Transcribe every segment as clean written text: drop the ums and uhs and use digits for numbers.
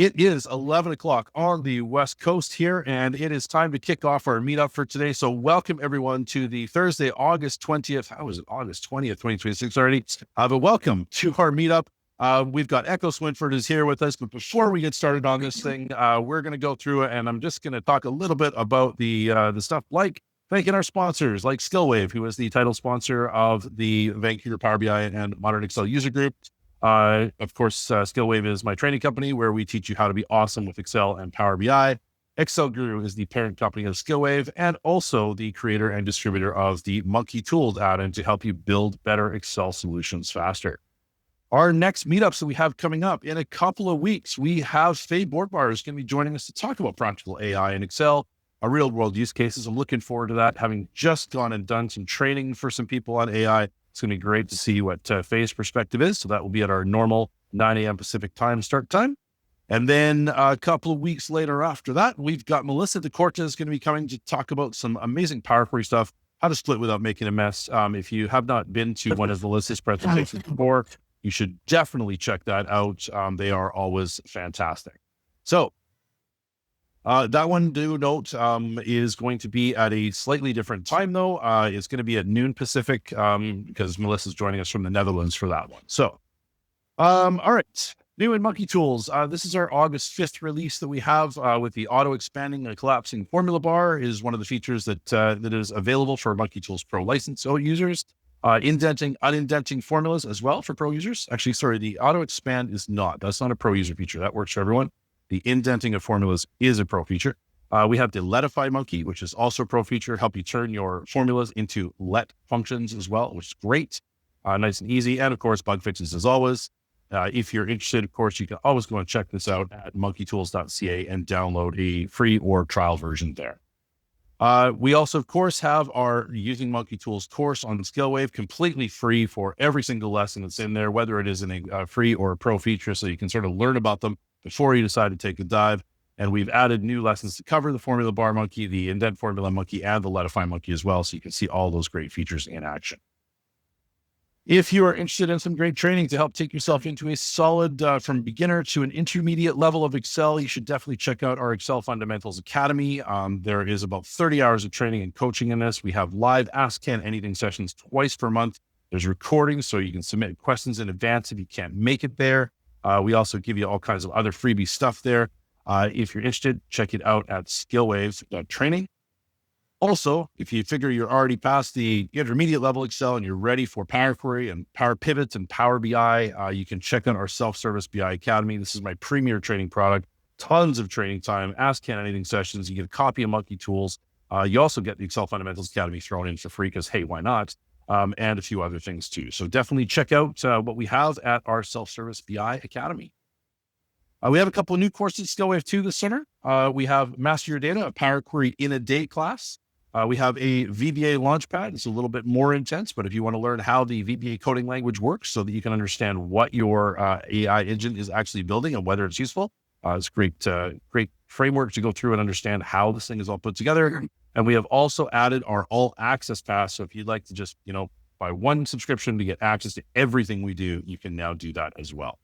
It is 11 o'clock on the West Coast here, and it is time to kick off our meetup for today. So welcome everyone to the Thursday, August 20th. How is it? August 20th, 2026 already. But welcome to our meetup. We've got Echo Swinford is here with us. But before we get started on this thing, we're going to go through it, and I'm just going to talk a little bit about the stuff like thanking our sponsors, like Skillwave, who is the title sponsor of the Vancouver Power BI and Modern Excel user group. Of course, Skillwave is my training company where we teach you how to be awesome with Excel and Power BI. Excel Guru is the parent company of Skillwave and also the creator and distributor of the Monkey Tools add-in to help you build better Excel solutions faster. Our next meetups that we have coming up in a couple of weeks, we have Faye Boardbar is going to be joining us to talk about practical AI in Excel, real world use cases. I'm looking forward to that, having just gone and done some training for some people on AI. It's going to be great to see what Faye's perspective is. So that will be at our normal 9 a.m. Pacific time start time. And then a couple of weeks later after that, we've got Melissa DeCorta is going to be coming to talk about some amazing Power Query stuff, how to split without making a mess. If you have not been to one of Melissa's presentations before, you should definitely check that out. They are always fantastic. So that one, do note, is going to be at a slightly different time though. It's going to be at noon Pacific, because Melissa's joining us from the Netherlands for that one. So, all right, new in Monkey Tools. This is our August 5th release that we have, with the auto expanding and collapsing formula bar is one of the features that is available for Monkey Tools Pro license users. Indenting, unindenting formulas as well for pro users. Actually, sorry, the auto expand is not. That's not a pro user feature. That works for everyone. The indenting of formulas is a pro feature. We have the letify monkey, which is also a pro feature, help you turn your formulas into let functions as well, which is great, nice and easy. And of course, bug fixes as always. If you're interested, of course, you can always go and check this out at monkeytools.ca and download a free or trial version there. We also, of course, have our Using Monkey Tools course on Skillwave, completely free for every single lesson that's in there, whether it is in a free or a pro feature, so you can sort of learn about them before you decide to take a dive. And we've added new lessons to cover the formula bar monkey, the indent formula monkey, and the letify monkey as well. So you can see all those great features in action. If you are interested in some great training to help take yourself into a solid, from beginner to an intermediate level of Excel, you should definitely check out our Excel Fundamentals Academy. There is about 30 hours of training and coaching in this. We have live Ask Ken Anything sessions twice per month. There's recordings, so you can submit questions in advance if you can't make it there. We also give you all kinds of other freebie stuff there. If you're interested, check it out at skillwaves.training. Also, if you figure you're already past the intermediate level Excel and you're ready for Power Query and Power Pivots and Power BI, you can check out our Self-Service BI Academy. This is my premier training product. Tons of training time, Ask Ken Anything sessions. You get a copy of Monkey Tools. You also get the Excel Fundamentals Academy thrown in for free because, hey, why not? And a few other things too. So definitely check out what we have at our Self-Service BI Academy. We have a couple of new courses, Skillwave 2 this summer. We have Master Your Data, a Power Query in a Day class. We have a VBA Launchpad. It's a little bit more intense, but if you want to learn how the VBA coding language works so that you can understand what your AI engine is actually building and whether it's useful, it's great framework to go through and understand how this thing is all put together. And we have also added our all access pass. So if you'd like to just, buy one subscription to get access to everything we do, you can now do that as well.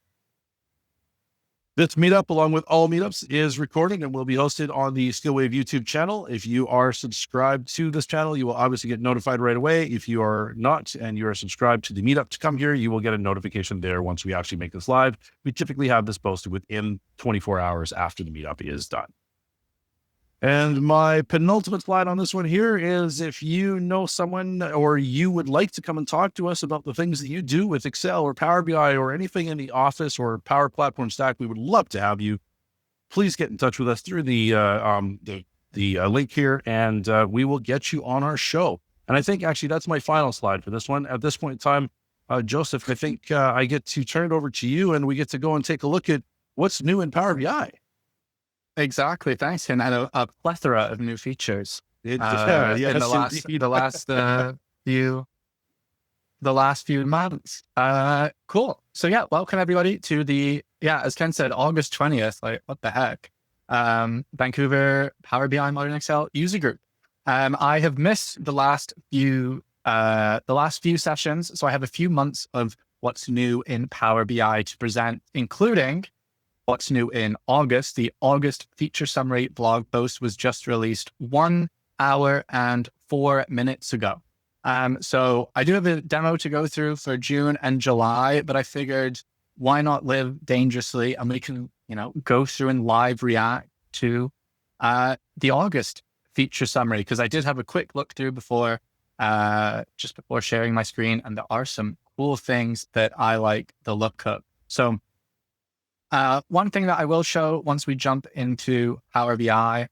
This meetup, along with all meetups, is recorded and will be hosted on the Skillwave YouTube channel. If you are subscribed to this channel, you will obviously get notified right away. If you are not and you are subscribed to the meetup to come here, you will get a notification there once we actually make this live. We typically have this posted within 24 hours after the meetup is done. And my penultimate slide on this one here is if you know someone or you would like to come and talk to us about the things that you do with Excel or Power BI or anything in the Office or Power Platform stack, we would love to have you. Please get in touch with us through the link here, and we will get you on our show. And I think actually that's my final slide for this one. At this point in time, Joseph, I think I get to turn it over to you, and we get to go and take a look at what's new in Power BI. Exactly. Thanks, Ken. And a plethora of new features in the last few months. Cool. So yeah, welcome everybody to as Ken said, August 20th. Like, what the heck? Vancouver Power BI Modern Excel user group. I have missed the last few sessions, so I have a few months of what's new in Power BI to present, including what's new in August. The August feature summary blog post was just released 1 hour and 4 minutes ago. So I do have a demo to go through for June and July, but I figured why not live dangerously, and we can, go through and live react to the August feature summary, because I did have a quick look through before, just before sharing my screen, and there are some cool things that I like the look of. So one thing that I will show once we jump into Power BI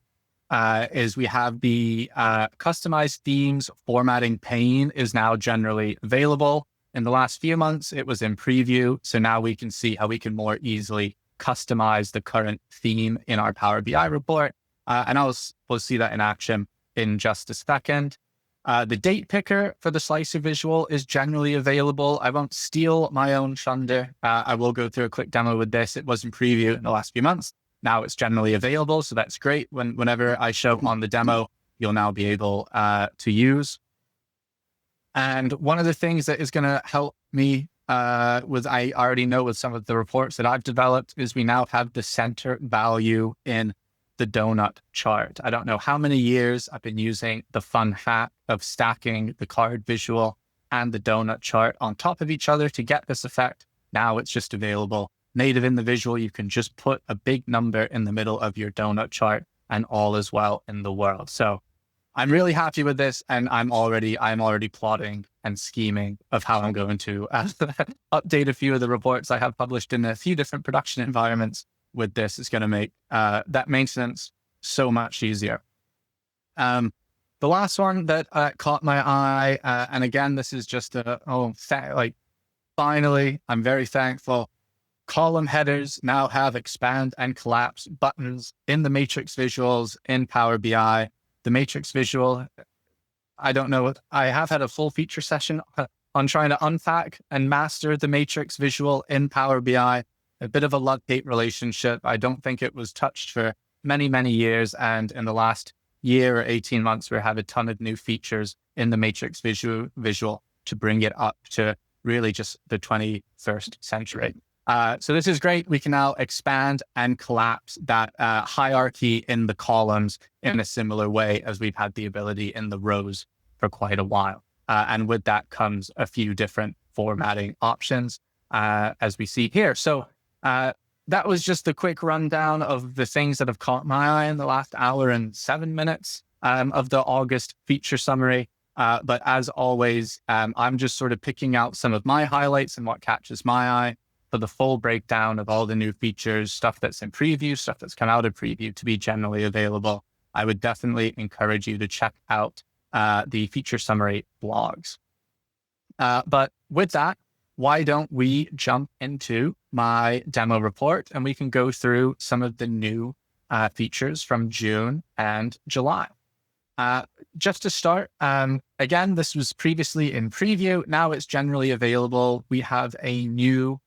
is we have the customized themes formatting pane is now generally available. In the last few months, it was in preview. So now we can see how we can more easily customize the current theme in our Power BI report. And we'll see that in action in just a second. The date picker for the slicer visual is generally available. I won't steal my own thunder. I will go through a quick demo with this. It was in preview in the last few months. Now it's generally available. So that's great. Whenever I show on the demo, you'll now be able to use. And one of the things that is going to help me I already know with some of the reports that I've developed is we now have the center value in the donut chart. I don't know how many years I've been using the fun hack of stacking the card visual and the donut chart on top of each other to get this effect. Now it's just available native in the visual. You can just put a big number in the middle of your donut chart and all is well in the world. So I'm really happy with this, and I'm already plotting and scheming of how I'm going to update a few of the reports I have published in a few different production environments. With this, it's going to make that maintenance so much easier. The last one that caught my eye, and again, this is just finally, I'm very thankful. Column headers now have expand and collapse buttons in the matrix visuals in Power BI. The matrix visual, I don't know. I have had a full feature session on trying to unpack and master the matrix visual in Power BI. A bit of a love-hate relationship. I don't think it was touched for many, many years. And in the last year or 18 months, we have a ton of new features in the matrix visual to bring it up to really just the 21st century. So this is great. We can now expand and collapse that hierarchy in the columns in a similar way as we've had the ability in the rows for quite a while. And with that comes a few different formatting options, as we see here. So that was just a quick rundown of the things that have caught my eye in the last hour and 7 minutes of the August feature summary. But as always, I'm just sort of picking out some of my highlights and what catches my eye. For the full breakdown of all the new features, stuff that's in preview, stuff that's come out of preview to be generally available, I would definitely encourage you to check out the feature summary blogs. But with that, why don't we jump into my demo report and we can go through some of the new features from June and July. Just to start, again, this was previously in preview. Now it's generally available. We have a new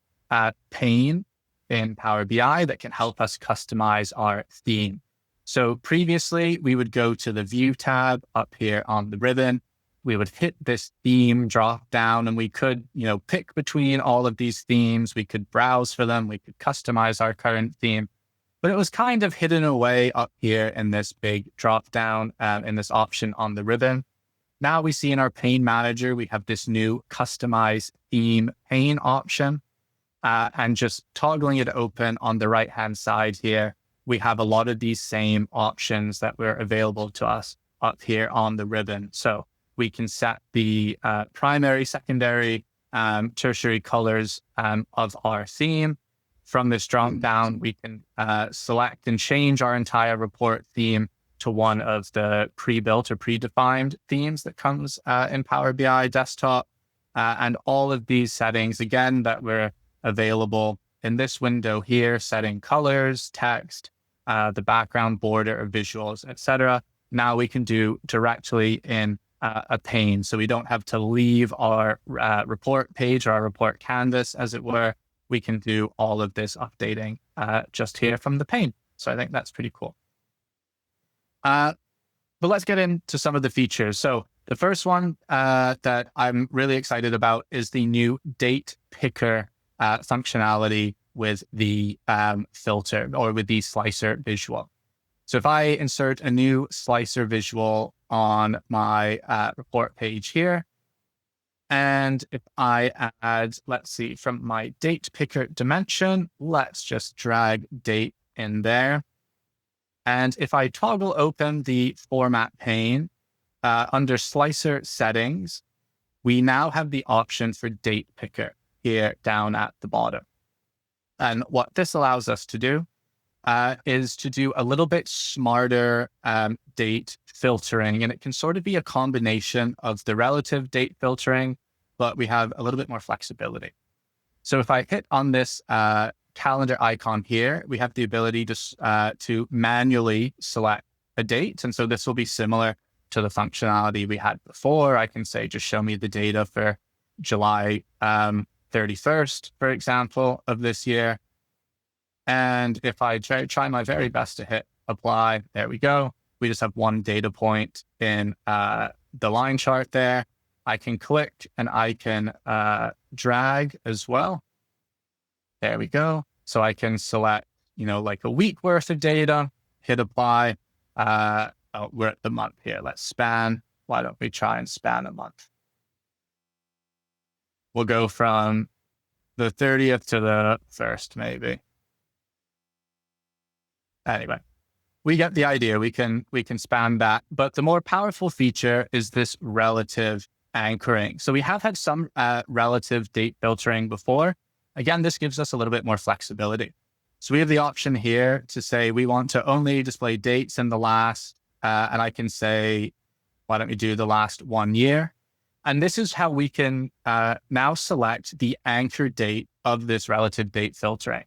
pane in Power BI that can help us customize our theme. So previously, we would go to the View tab up here on the ribbon. We would hit this theme drop down, and we could, pick between all of these themes. We could browse for them. We could customize our current theme. But it was kind of hidden away up here in this big drop down in this option on the ribbon. Now we see in our pane manager, we have this new customize theme pane option. And just toggling it open on the right-hand side here, we have a lot of these same options that were available to us up here on the ribbon. So we can set the primary, secondary, tertiary colors of our theme. From this drop down, we can select and change our entire report theme to one of the pre-built or predefined themes that comes in Power BI desktop. And all of these settings, again, that were available in this window here, setting colors, text, the background border of visuals, etc. Now we can do directly in a pane. So we don't have to leave our report page or our report canvas, as it were. We can do all of this updating just here from the pane. So I think that's pretty cool. But let's get into some of the features. So the first one that I'm really excited about is the new date picker functionality with the filter or with the slicer visual. So if I insert a new slicer visual on my report page here, and if I add, let's see, from my date picker dimension, let's just drag date in there. And if I toggle open the format pane under slicer settings, we now have the option for date picker here down at the bottom. And what this allows us to do is to do a little bit smarter date filtering. And it can sort of be a combination of the relative date filtering, but we have a little bit more flexibility. So if I hit on this calendar icon here, we have the ability to manually select a date. And so this will be similar to the functionality we had before. I can say, just show me the data for July 31st, for example, of this year. And if I try my very best to hit apply, there we go. We just have one data point in the line chart there. I can click and I can drag as well. There we go. So I can select, like a week worth of data, hit apply. We're at the month here. Let's span. Why don't we try and span a month? We'll go from the 30th to the 1st, maybe. Anyway, we get the idea. We can span that. But the more powerful feature is this relative anchoring. So we have had some relative date filtering before. Again, this gives us a little bit more flexibility. So we have the option here to say we want to only display dates in the last, and I can say, why don't we do the last 1 year? And this is how we can now select the anchor date of this relative date filtering.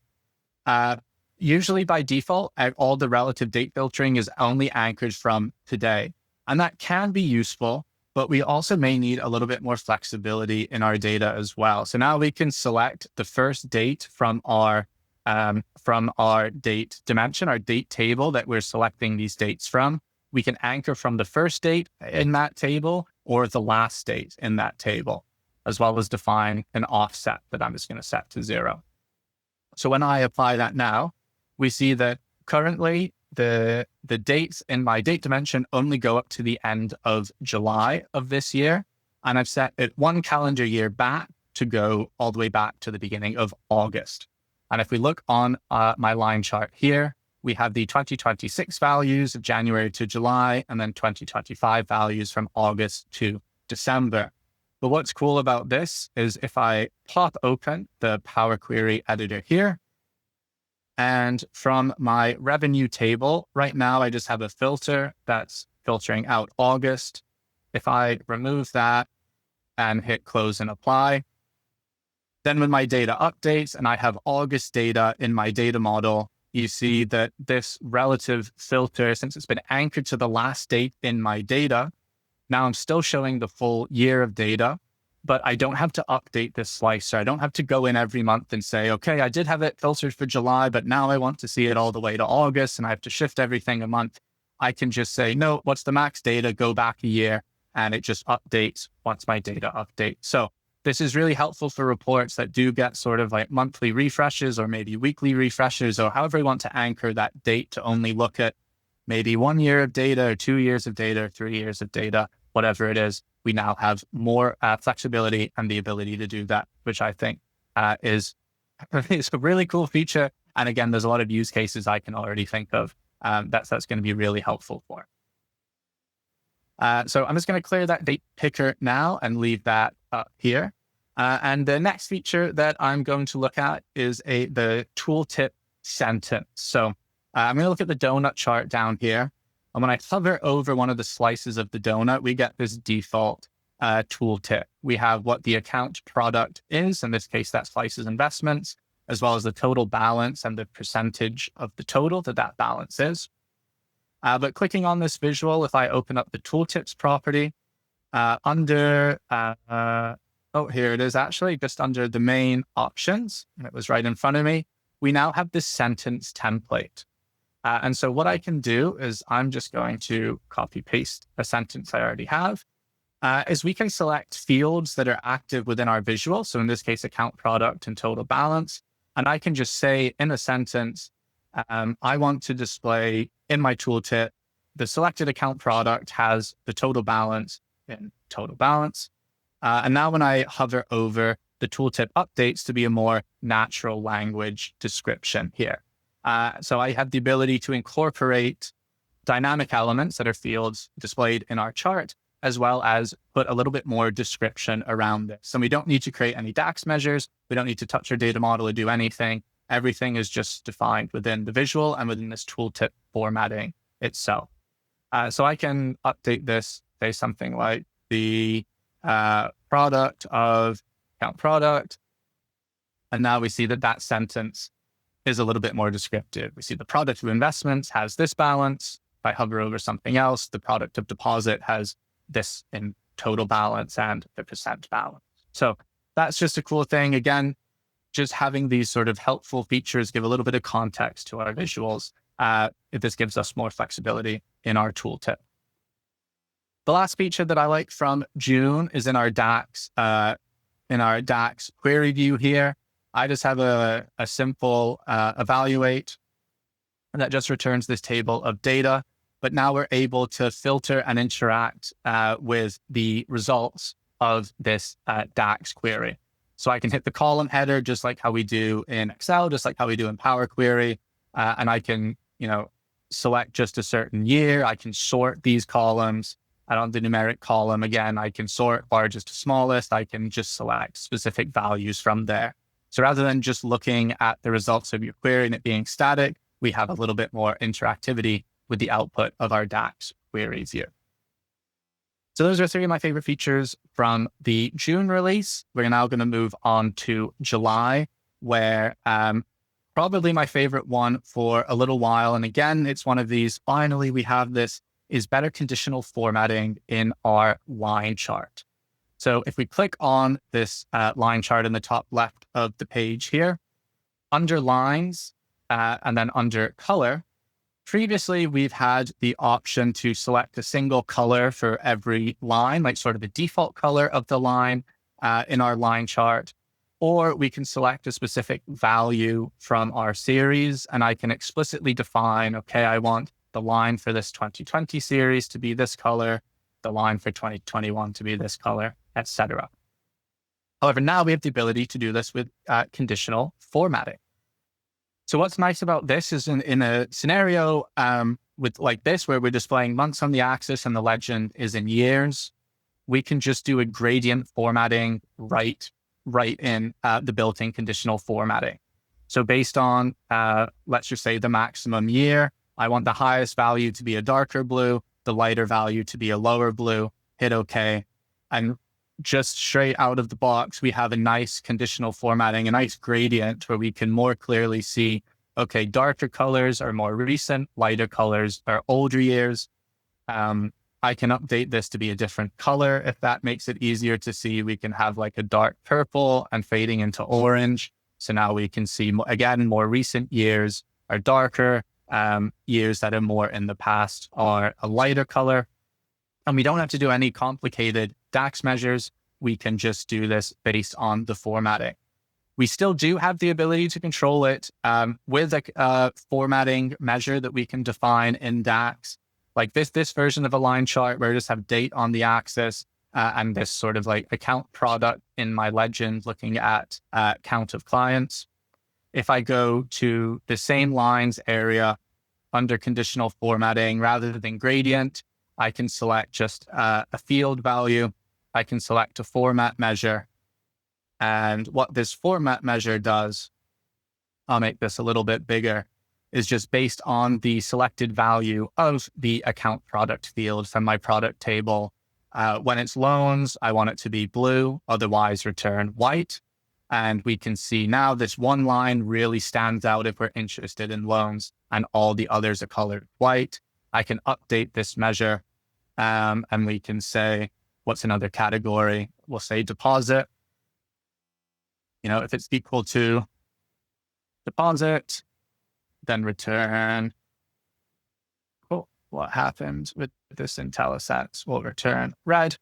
Usually by default, all the relative date filtering is only anchored from today. And that can be useful, but we also may need a little bit more flexibility in our data as well. So now we can select the first date from our date dimension, our date table that we're selecting these dates from. We can anchor from the first date in that table or the last date in that table, as well as define an offset that I'm just going to set to 0. So when I apply that now, we see that currently the dates in my date dimension only go up to the end of July of this year. And I've set it 1 calendar year back to go all the way back to the beginning of August. And if we look on my line chart here, we have the 2026 values of January to July, and then 2025 values from August to December. But what's cool about this is if I pop open the Power Query editor here, and from my revenue table, right now, I just have a filter that's filtering out August. If I remove that and hit close and apply, then when my data updates and I have August data in my data model, you see that this relative filter, since it's been anchored to the last date in my data, now I'm still showing the full year of data, but I don't have to update this slicer. I don't have to go in every month and say, okay, I did have it filtered for July, but now I want to see it all the way to August and I have to shift everything a month. I can just say, no, what's the max data? Go back a year, and it just updates once my data updates. So this is really helpful for reports that do get sort of like monthly refreshes or maybe weekly refreshes, or however you want to anchor that date to only look at maybe 1 year of data or 2 years of data or 3 years of data, whatever it is. We now have more flexibility and the ability to do that, which I think is a really cool feature. And again, there's a lot of use cases I can already think of that's going to be really helpful for. So I'm just going to clear that date picker now and leave that up here. And the next feature that I'm going to look at is the tooltip sentence. So I'm going to look at the donut chart down here. And when I hover over one of the slices of the donut, we get this default tooltip. We have what the account product is. In this case, that slices investments, as well as the total balance and the percentage of the total that balance is. But clicking on this visual, if I open up the tooltips property here it is actually just under the main options. And it was right in front of me. We now have this sentence template. And so what I can do is I'm just going to copy paste a sentence I already have, is we can select fields that are active within our visual. So in this case, account product and total balance. And I can just say in a sentence, I want to display in my tooltip, the selected account product has the total balance in total balance. And now when I hover over, the tooltip updates to be a more natural language description here. So I have the ability to incorporate dynamic elements that are fields displayed in our chart, as well as put a little bit more description around this. So we don't need to create any DAX measures. We don't need to touch our data model or do anything. Everything is just defined within the visual and within this tooltip formatting itself. So I can update this, say something like the product of account product. And now we see that that sentence is a little bit more descriptive. We see the product of investments has this balance. If I hover over something else, the product of deposit has this in total balance and the percent balance. So that's just a cool thing. Again, just having these sort of helpful features give a little bit of context to our visuals. This gives us more flexibility in our tooltip. The last feature that I like from June is in our DAX query view here. I just have a simple evaluate that just returns this table of data. But now we're able to filter and interact with the results of this DAX query. So I can hit the column header just like how we do in Excel, just like how we do in Power Query, and I can select just a certain year. I can sort these columns. And on the numeric column, again, I can sort largest to smallest. I can just select specific values from there. So rather than just looking at the results of your query and it being static, we have a little bit more interactivity with the output of our DAX query view. So those are three of my favorite features from the June release. We're now going to move on to July, where probably my favorite one for a little while. And again, it's one of these, finally, we have this, is better conditional formatting in our line chart. So if we click on this line chart in the top left of the page here, under lines and then under color, previously we've had the option to select a single color for every line, like sort of the default color of the line in our line chart, or we can select a specific value from our series and I can explicitly define, okay, I want the line for this 2020 series to be this color, the line for 2021 to be this color, etc. However, now we have the ability to do this with conditional formatting. So what's nice about this is in a scenario with like this, where we're displaying months on the axis and the legend is in years, we can just do a gradient formatting right in the built-in conditional formatting. So based on, let's just say the maximum year, I want the highest value to be a darker blue, the lighter value to be a lower blue, hit OK. And just straight out of the box, we have a nice conditional formatting, a nice gradient where we can more clearly see, okay, darker colors are more recent, lighter colors are older years. I can update this to be a different color if that makes it easier to see. We can have like a dark purple and fading into orange. So now we can see, again, more recent years are darker, years that are more in the past are a lighter color. And we don't have to do any complicated DAX measures. We can just do this based on the formatting. We still do have the ability to control it with a formatting measure that we can define in DAX. Like this version of a line chart where I just have date on the axis and this sort of like account product in my legend looking at count of clients. If I go to the same lines area under conditional formatting, rather than gradient, I can select just a field value. I can select a format measure. And what this format measure does, I'll make this a little bit bigger, is just based on the selected value of the account product field from my product table. When it's loans, I want it to be blue, otherwise return white. And we can see now this one line really stands out if we're interested in loans and all the others are colored white. I can update this measure and we can say, what's another category? We'll say deposit. If it's equal to deposit, then return. Oh, what happened with this IntelliSense? We'll return red.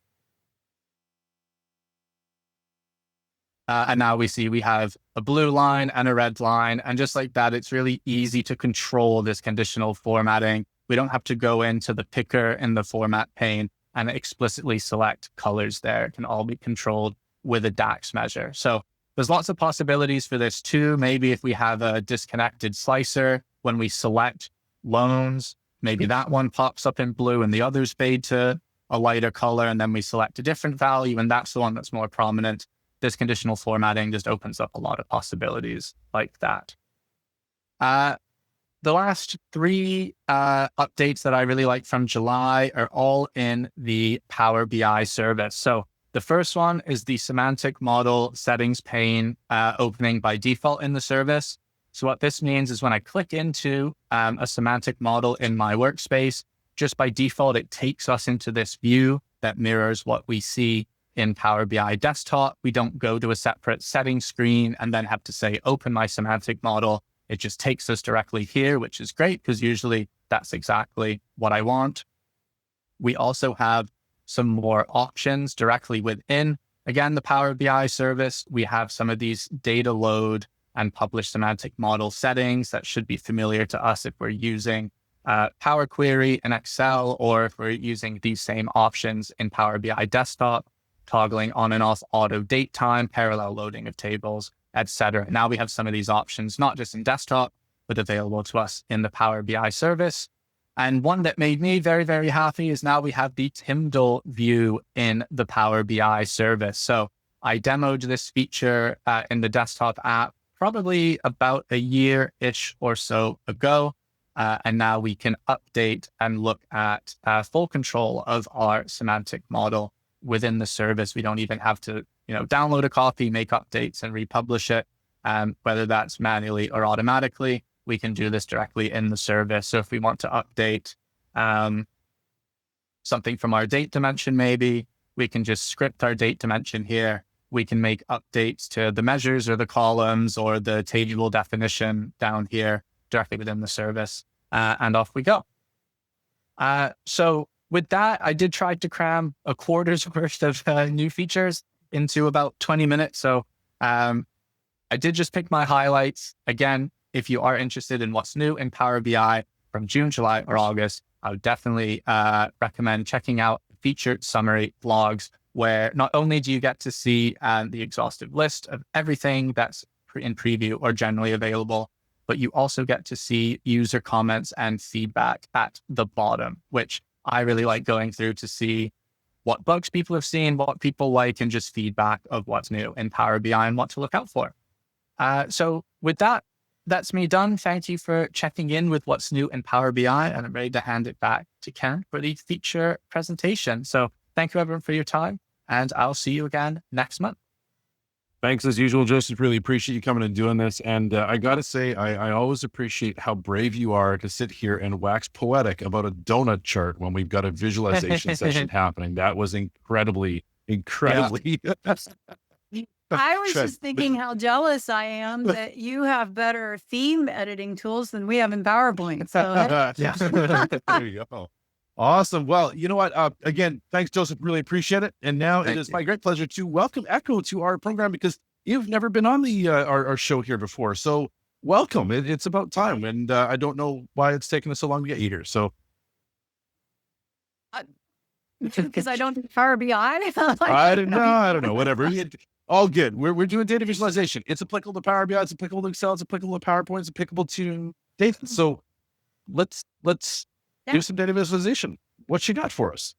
And now we see we have a blue line and a red line. And just like that, it's really easy to control this conditional formatting. We don't have to go into the picker in the format pane and explicitly select colors there. It can all be controlled with a DAX measure. So there's lots of possibilities for this too. Maybe if we have a disconnected slicer, when we select loans, maybe that one pops up in blue and the others fade to a lighter color, and then we select a different value, and that's the one that's more prominent. This conditional formatting just opens up a lot of possibilities like that. The last three updates that I really like from July are all in the Power BI service. So the first one is the semantic model settings pane opening by default in the service. So what this means is when I click into a semantic model in my workspace, just by default, it takes us into this view that mirrors what we see in Power BI desktop. We don't go to a separate settings screen and then have to say, open my semantic model. It just takes us directly here, which is great because usually that's exactly what I want. We also have some more options directly within, again, the Power BI service. We have some of these data load and publish semantic model settings that should be familiar to us if we're using Power Query in Excel, or if we're using these same options in Power BI desktop, toggling on and off auto date time, parallel loading of tables, etc. Now we have some of these options, not just in desktop, but available to us in the Power BI service. And one that made me very, very happy is now we have the Tyndall view in the Power BI service. So I demoed this feature in the desktop app probably about a year-ish or so ago. And now we can update and look at full control of our semantic model within the service. We don't even have to, download a copy, make updates, and republish it. Whether that's manually or automatically, we can do this directly in the service. So if we want to update something from our date dimension, maybe we can just script our date dimension here. We can make updates to the measures or the columns or the table definition down here directly within the service, and off we go. So with that, I did try to cram a quarter's worth of new features into about 20 minutes. So I did just pick my highlights. Again, if you are interested in what's new in Power BI from June, July, or August, I would definitely recommend checking out featured summary blogs, where not only do you get to see the exhaustive list of everything that's in preview or generally available, but you also get to see user comments and feedback at the bottom, which I really like going through to see what bugs people have seen, what people like, and just feedback of what's new in Power BI and what to look out for. So with that, that's me done. Thank you for checking in with what's new in Power BI, and I'm ready to hand it back to Ken for the feature presentation. So thank you everyone for your time, and I'll see you again next month. Thanks as usual, Joseph. Really appreciate you coming and doing this. And I got to say, I always appreciate how brave you are to sit here and wax poetic about a donut chart when we've got a visualization session happening. That was incredibly. I was just thinking how jealous I am that you have better theme editing tools than we have in PowerPoint. So There you go. Awesome. Well, you know what? Again, thanks, Joseph. Really appreciate it. And now it is my great pleasure to welcome Echo to our program, because you've never been on the our show here before. So welcome. It's about time. And I don't know why it's taken us so long to get you here. So because I don't do Power BI. I don't know. Whatever. All good. We're doing data visualization. It's applicable to Power BI. It's applicable to Excel. It's applicable to PowerPoint. It's applicable to data. So let's do some data visualization. What you got for us?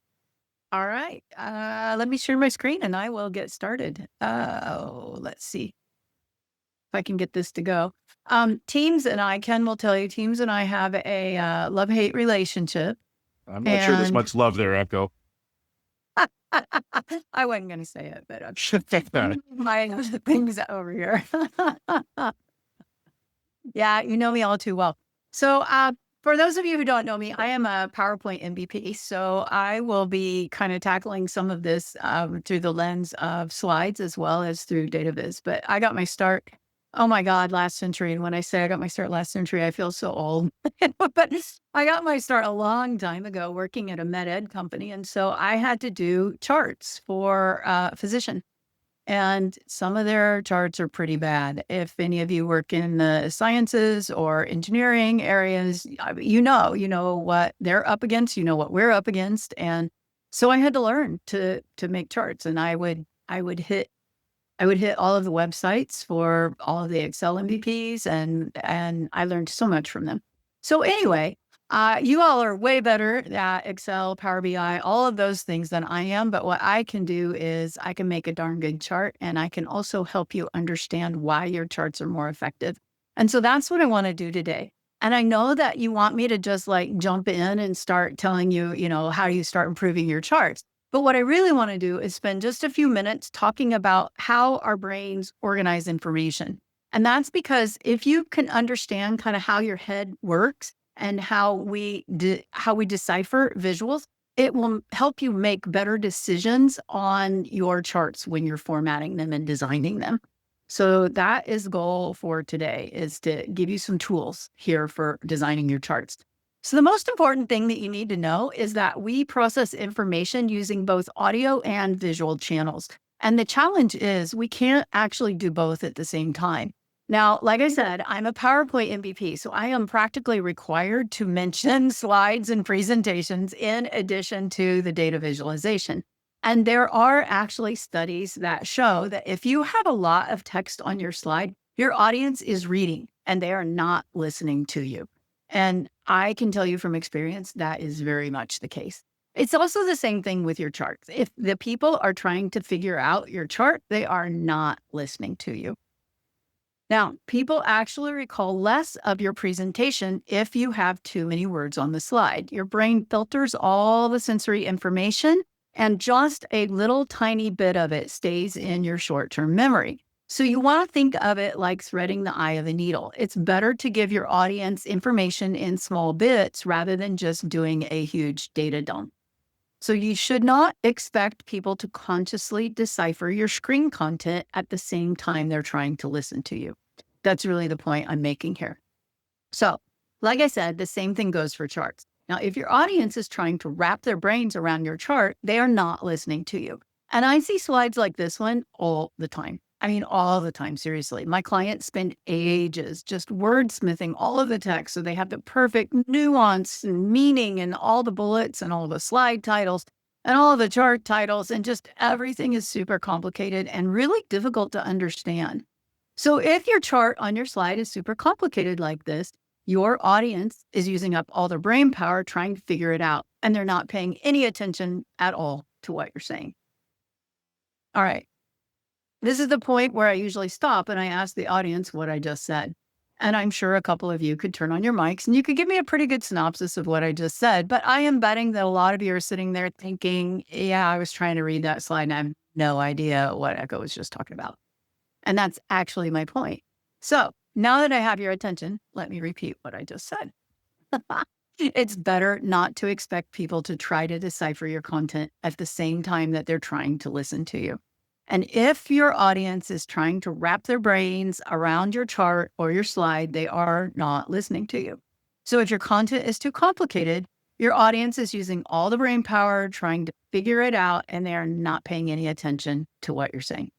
All right. Let me share my screen and I will get started. Let's see if I can get this to go. Teams and I, Ken will tell you, Teams and I have a love-hate relationship. I'm not sure there's much love there, Echo. I wasn't going to say it, but I'm sure my things over here. Yeah, you know me all too well. So for those of you who don't know me, I am a PowerPoint MVP. So I will be kind of tackling some of this through the lens of slides as well as through data viz. But I got my start, oh my God, last century. And when I say I got my start last century, I feel so old. But I got my start a long time ago working at a med ed company. And so I had to do charts for a physician. and some of their charts are pretty bad. If any of you work in the sciences or engineering areas, you know what they're up against, you know what we're up against. And so I had to learn to make charts, and I would hit all of the websites for all of the Excel MVPs, and I learned so much from them. So anyway, you all are way better at Excel, Power BI, all of those things than I am. But what I can do is I can make a darn good chart, and I can also help you understand why your charts are more effective. And so that's what I want to do today. And I know that you want me to just like jump in and start telling you, how you start improving your charts. But what I really want to do is spend just a few minutes talking about how our brains organize information. And that's because if you can understand kind of how your head works and how we decipher visuals, it will help you make better decisions on your charts when you're formatting them and designing them. So that is the goal for today, is to give you some tools here for designing your charts. So the most important thing that you need to know is that we process information using both audio and visual channels. And the challenge is we can't actually do both at the same time. Now, like I said, I'm a PowerPoint MVP, so I am practically required to mention slides and presentations in addition to the data visualization. And there are actually studies that show that if you have a lot of text on your slide, your audience is reading and they are not listening to you. And I can tell you from experience, that is very much the case. It's also the same thing with your charts. If the people are trying to figure out your chart, they are not listening to you. Now, people actually recall less of your presentation if you have too many words on the slide. Your brain filters all the sensory information, and just a little tiny bit of it stays in your short-term memory. So you want to think of it like threading the eye of a needle. It's better to give your audience information in small bits rather than just doing a huge data dump. So you should not expect people to consciously decipher your screen content at the same time they're trying to listen to you. That's really the point I'm making here. So, like I said, the same thing goes for charts. Now, if your audience is trying to wrap their brains around your chart, they are not listening to you. And I see slides like this one all the time. I mean, all the time, seriously. My clients spend ages just wordsmithing all of the text so they have the perfect nuance and meaning and all the bullets and all the slide titles and all of the chart titles, and just everything is super complicated and really difficult to understand. So if your chart on your slide is super complicated like this, your audience is using up all their brain power trying to figure it out, and they're not paying any attention at all to what you're saying. All right. This is the point where I usually stop and I ask the audience what I just said. And I'm sure a couple of you could turn on your mics and you could give me a pretty good synopsis of what I just said. But I am betting that a lot of you are sitting there thinking, yeah, I was trying to read that slide and I have no idea what Echo was just talking about. And that's actually my point. So now that I have your attention, let me repeat what I just said. It's better not to expect people to try to decipher your content at the same time that they're trying to listen to you. And if your audience is trying to wrap their brains around your chart or your slide, they are not listening to you. So if your content is too complicated, your audience is using all the brain power trying to figure it out, and they are not paying any attention to what you're saying.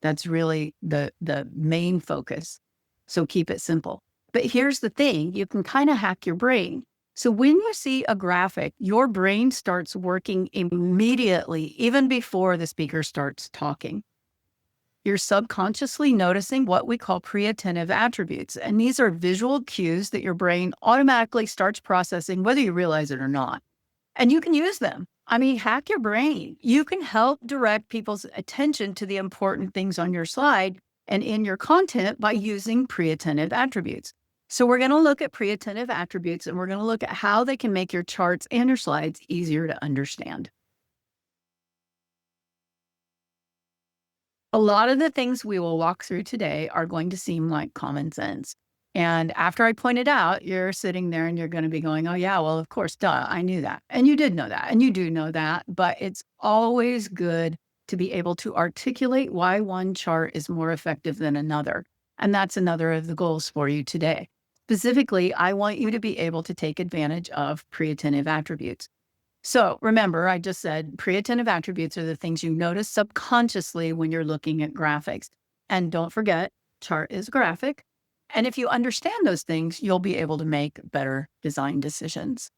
That's really the main focus. So keep it simple. But here's the thing, you can kind of hack your brain. So when you see a graphic, your brain starts working immediately, even before the speaker starts talking. You're subconsciously noticing what we call pre-attentive attributes. And these are visual cues that your brain automatically starts processing, whether you realize it or not. And you can use them. I mean, hack your brain. You can help direct people's attention to the important things on your slide and in your content by using pre-attentive attributes. So we're going to look at pre-attentive attributes, and we're going to look at how they can make your charts and your slides easier to understand. A lot of the things we will walk through today are going to seem like common sense. And after I point it out, you're sitting there and you're going to be going, oh yeah, well, of course, duh, I knew that. And you did know that, and you do know that, but it's always good to be able to articulate why one chart is more effective than another. And that's another of the goals for you today. Specifically, I want you to be able to take advantage of pre-attentive attributes. So remember, I just said pre-attentive attributes are the things you notice subconsciously when you're looking at graphics. And don't forget, chart is graphic. And if you understand those things, you'll be able to make better design decisions.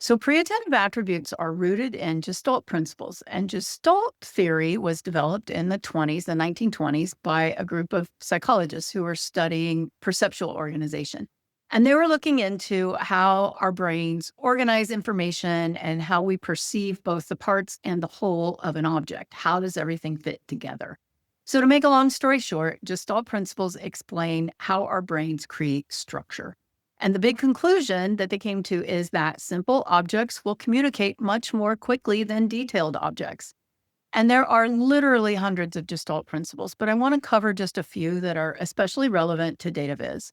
So pre-attentive attributes are rooted in Gestalt principles. And Gestalt theory was developed in the 1920s, by a group of psychologists who were studying perceptual organization. And they were looking into how our brains organize information and how we perceive both the parts and the whole of an object. How does everything fit together? So to make a long story short, Gestalt principles explain how our brains create structure. And the big conclusion that they came to is that simple objects will communicate much more quickly than detailed objects. And there are literally hundreds of Gestalt principles, but I want to cover just a few that are especially relevant to data viz.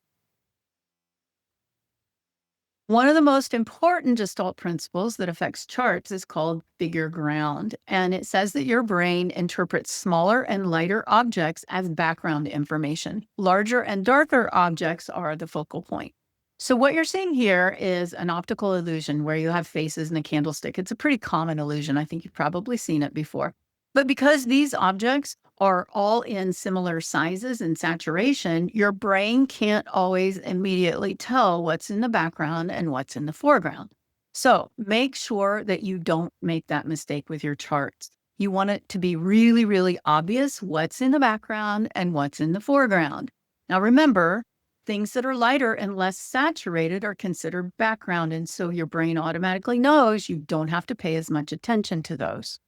One of the most important Gestalt principles that affects charts is called figure ground. And it says that your brain interprets smaller and lighter objects as background information. Larger and darker objects are the focal point. So what you're seeing here is an optical illusion where you have faces and a candlestick. It's a pretty common illusion. I think you've probably seen it before. But because these objects are all in similar sizes and saturation, your brain can't always immediately tell what's in the background and what's in the foreground. So make sure that you don't make that mistake with your charts. You want it to be really, really obvious what's in the background and what's in the foreground. Now remember, things that are lighter and less saturated are considered background, and so your brain automatically knows you don't have to pay as much attention to those.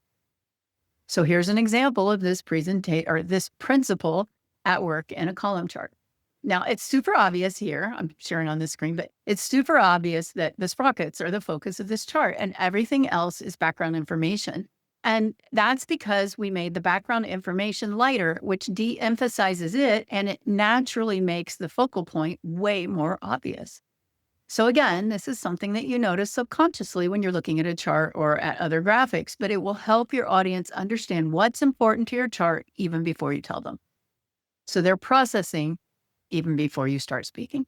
So here's an example of this principle at work in a column chart. Now it's super obvious here, I'm sharing on this screen, but it's super obvious that the sprockets are the focus of this chart and everything else is background information. And that's because we made the background information lighter, which de-emphasizes it, and it naturally makes the focal point way more obvious. So again, this is something that you notice subconsciously when you're looking at a chart or at other graphics, but it will help your audience understand what's important to your chart even before you tell them. So they're processing even before you start speaking.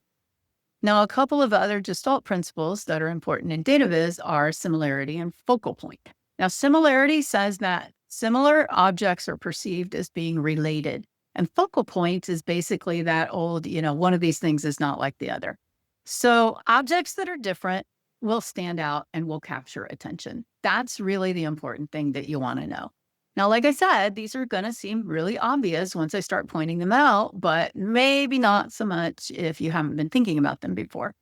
Now, a couple of other Gestalt principles that are important in data viz are similarity and focal point. Now, similarity says that similar objects are perceived as being related, and focal point is basically that old, one of these things is not like the other. So objects that are different will stand out and will capture attention. That's really the important thing that you want to know. Now, like I said, these are going to seem really obvious once I start pointing them out, but maybe not so much if you haven't been thinking about them before.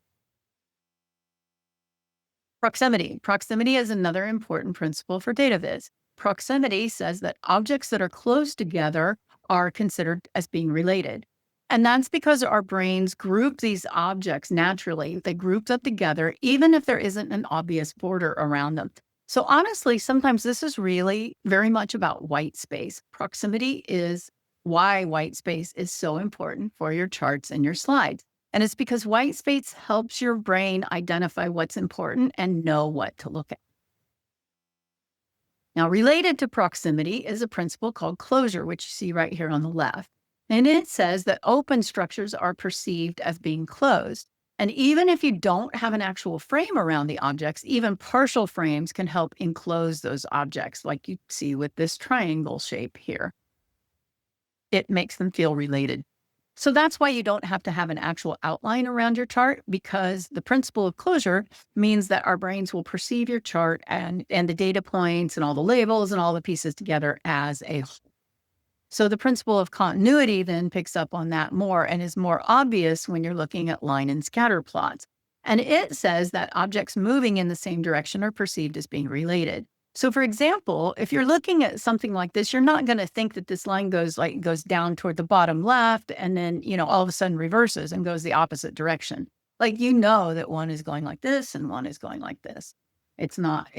Proximity. Proximity is another important principle for data viz. Proximity says that objects that are close together are considered as being related. And that's because our brains group these objects naturally. They group them together, even if there isn't an obvious border around them. So honestly, sometimes this is really very much about white space. Proximity is why white space is so important for your charts and your slides. And it's because white space helps your brain identify what's important and know what to look at. Now, related to proximity is a principle called closure, which you see right here on the left. And it says that open structures are perceived as being closed. And even if you don't have an actual frame around the objects, even partial frames can help enclose those objects, like you see with this triangle shape here. It makes them feel related. So that's why you don't have to have an actual outline around your chart, because the principle of closure means that our brains will perceive your chart and the data points and all the labels and all the pieces together as a whole. So the principle of continuity then picks up on that more and is more obvious when you're looking at line and scatter plots. And it says that objects moving in the same direction are perceived as being related. So for example, if you're looking at something like this, you're not going to think that this line goes down toward the bottom left and then, all of a sudden reverses and goes the opposite direction. Like, that one is going like this and one is going like this. It's not.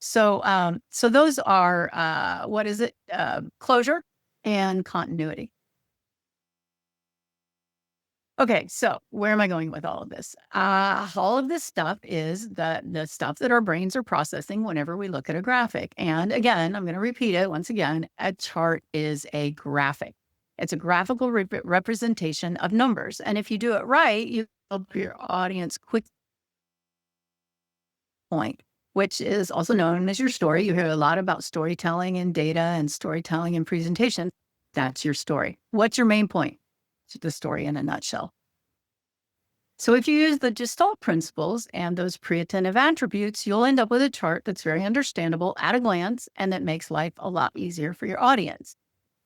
So those are, closure and continuity. Okay, so where am I going with all of this? All of this stuff is the stuff that our brains are processing whenever we look at a graphic. And again, I'm going to repeat it once again. A chart is a graphic. It's a graphical representation of numbers. And if you do it right, you help your audience quickly point, which is also known as your story. You hear a lot about storytelling and data and storytelling and presentation. That's your story. What's your main point? It's the story in a nutshell. So if you use the Gestalt principles and those pre-attentive attributes, you'll end up with a chart that's very understandable at a glance and that makes life a lot easier for your audience.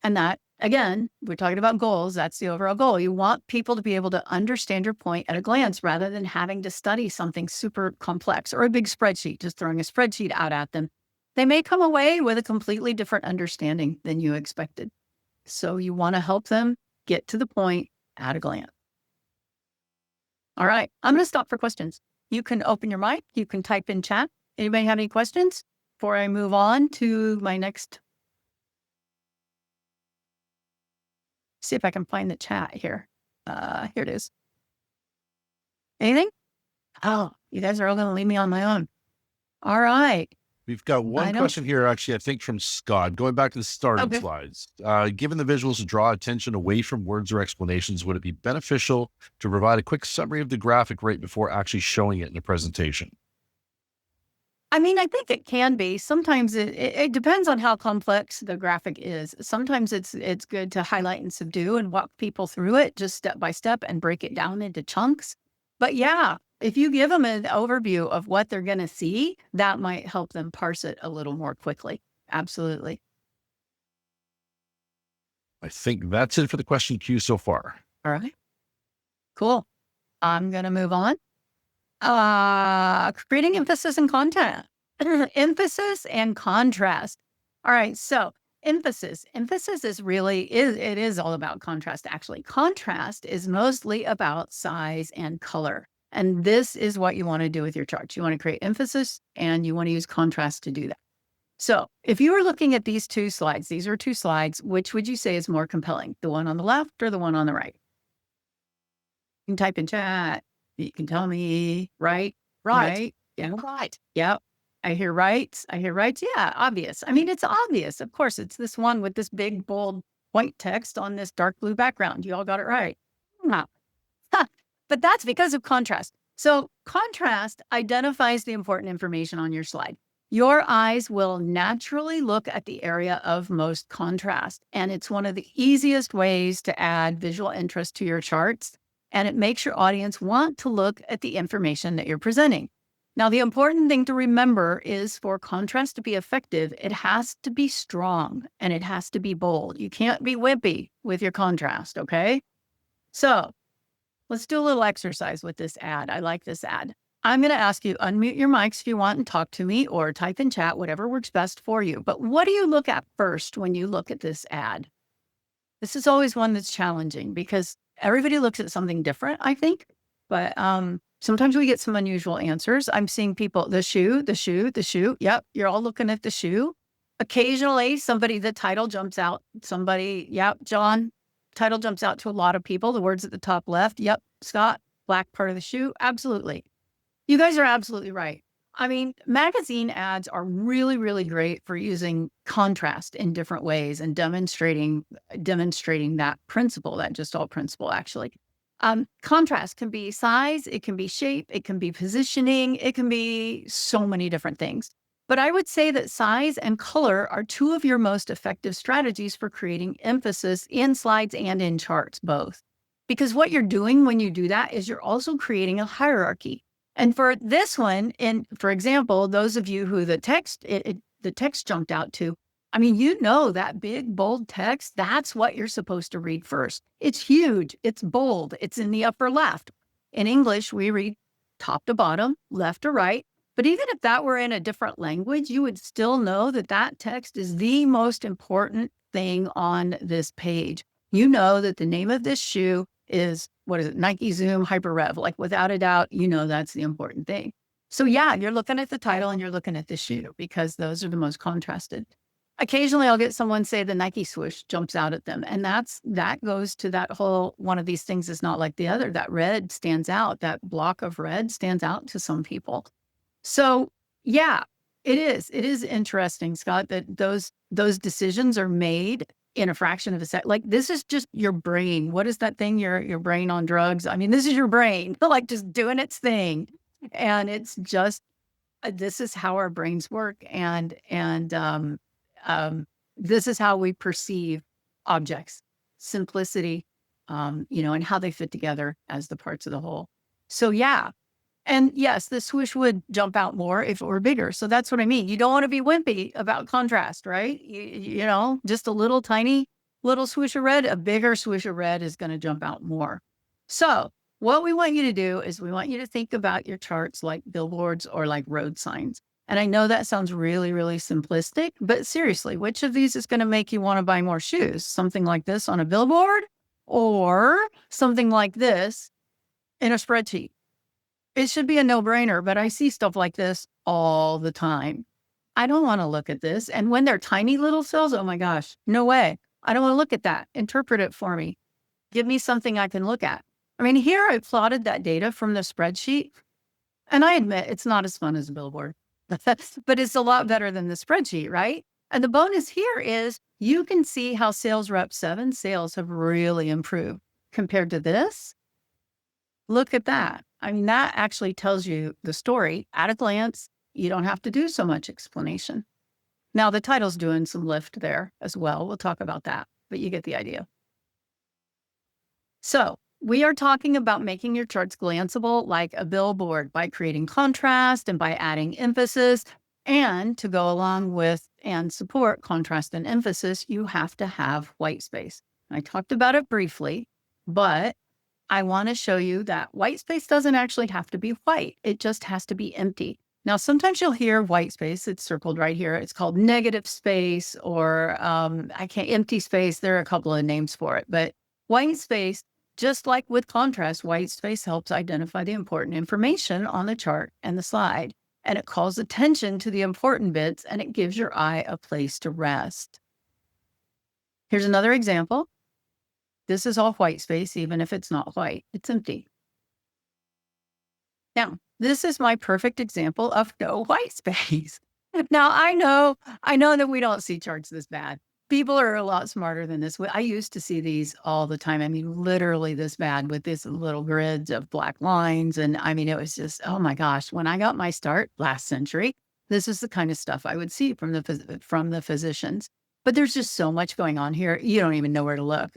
And that, again, we're talking about goals. That's the overall goal. You want people to be able to understand your point at a glance rather than having to study something super complex or a big spreadsheet, just throwing a spreadsheet out at them. They may come away with a completely different understanding than you expected. So you want to help them get to the point at a glance. All right, I'm going to stop for questions. You can open your mic. You can type in chat. Anybody have any questions before I move on to my next? See if I can find the chat here. Here it is. Anything? Oh, you guys are all going to leave me on my own. All right. We've got one question here, actually, I think from Scott, going back to the starting slides. Given the visuals draw attention away from words or explanations, would it be beneficial to provide a quick summary of the graphic right before actually showing it in a presentation? I mean, I think it can be. Sometimes it depends on how complex the graphic is. Sometimes it's good to highlight and subdue and walk people through it just step by step and break it down into chunks. But yeah, if you give them an overview of what they're going to see, that might help them parse it a little more quickly. Absolutely. I think that's it for the question queue so far. All right. Cool. I'm going to move on. Creating emphasis and content. Emphasis and contrast. All right. So emphasis is really, it is all about contrast, actually. Contrast is mostly about size and color. And this is what you want to do with your charts. You want to create emphasis and you want to use contrast to do that. So if you were looking at these two slides, these are two slides, which would you say is more compelling? The one on the left or the one on the right? You can type in chat. You can tell me right. Yeah, right. Yep. I hear rights. Yeah, obvious. I mean, it's obvious. Of course, it's this one with this big, bold white text on this dark blue background. You all got it right. Huh. But that's because of contrast. So contrast identifies the important information on your slide. Your eyes will naturally look at the area of most contrast. And it's one of the easiest ways to add visual interest to your charts. And it makes your audience want to look at the information that you're presenting. Now, the important thing to remember is for contrast to be effective, it has to be strong and it has to be bold. You can't be wimpy with your contrast, okay? So let's do a little exercise with this ad. I like this ad. I'm going to ask you, unmute your mics if you want and talk to me or type in chat, whatever works best for you. But what do you look at first when you look at this ad? This is always one that's challenging because everybody looks at something different, I think. But sometimes we get some unusual answers. I'm seeing people, the shoe. Yep, you're all looking at the shoe. Occasionally, the title jumps out. Yep, John, title jumps out to a lot of people. The words at the top left. Yep, Scott, black part of the shoe. Absolutely. You guys are absolutely right. I mean, magazine ads are really, really great for using contrast in different ways and demonstrating that principle, that Gestalt principle, actually. Contrast can be size, it can be shape, it can be positioning, it can be so many different things. But I would say that size and color are two of your most effective strategies for creating emphasis in slides and in charts, both. Because what you're doing when you do that is you're also creating a hierarchy. And for this one, for example, those of you who the text jumped out to, I mean, you know that big, bold text, that's what you're supposed to read first. It's huge, it's bold, it's in the upper left. In English, we read top to bottom, left to right. But even if that were in a different language, you would still know that that text is the most important thing on this page. You know that the name of this shoe is, Nike Zoom Hyper Rev. Like without a doubt, you know that's the important thing. So yeah, you're looking at the title and you're looking at the shoe because those are the most contrasted. Occasionally I'll get someone say the Nike swoosh jumps out at them. And that goes to that whole, one of these things is not like the other. That red stands out. That block of red stands out to some people. So yeah, it is interesting, Scott, that those decisions are made in a fraction of a second. Like this is just your brain. What is that thing? Your brain on drugs. I mean, this is your brain like just doing its thing. And it's just this is how our brains work, and this is how we perceive objects, simplicity, and how they fit together as the parts of the whole. So yeah. And yes, the swoosh would jump out more if it were bigger. So that's what I mean. You don't want to be wimpy about contrast, right? Just a little tiny little swoosh of red, a bigger swoosh of red is going to jump out more. So what we want you to do is we want you to think about your charts like billboards or like road signs. And I know that sounds really, really simplistic, but seriously, which of these is going to make you want to buy more shoes? Something like this on a billboard or something like this in a spreadsheet? It should be a no-brainer, but I see stuff like this all the time. I don't want to look at this. And when they're tiny little cells, oh my gosh, no way. I don't want to look at that. Interpret it for me. Give me something I can look at. I mean, here I plotted that data from the spreadsheet, and I admit it's not as fun as a billboard, but it's a lot better than the spreadsheet, right? And the bonus here is you can see how sales rep 7 sales have really improved compared to this. Look at that. I mean, that actually tells you the story at a glance. You don't have to do so much explanation. Now, the title's doing some lift there as well. We'll talk about that, but you get the idea. So we are talking about making your charts glanceable like a billboard by creating contrast and by adding emphasis. And to go along with and support contrast and emphasis, you have to have white space. I talked about it briefly, but I want to show you that white space doesn't actually have to be white. It just has to be empty. Now, sometimes you'll hear white space. It's circled right here. It's called negative space or empty space. There are a couple of names for it, but white space, just like with contrast, white space helps identify the important information on the chart and the slide. And it calls attention to the important bits and it gives your eye a place to rest. Here's another example. This is all white space, even if it's not white, it's empty. Now, this is my perfect example of no white space. Now, I know that we don't see charts this bad. People are a lot smarter than this. I used to see these all the time. I mean, literally this bad with these little grids of black lines. And I mean, it was just, oh my gosh, when I got my start last century, this is the kind of stuff I would see from the physicians. But there's just so much going on here. You don't even know where to look.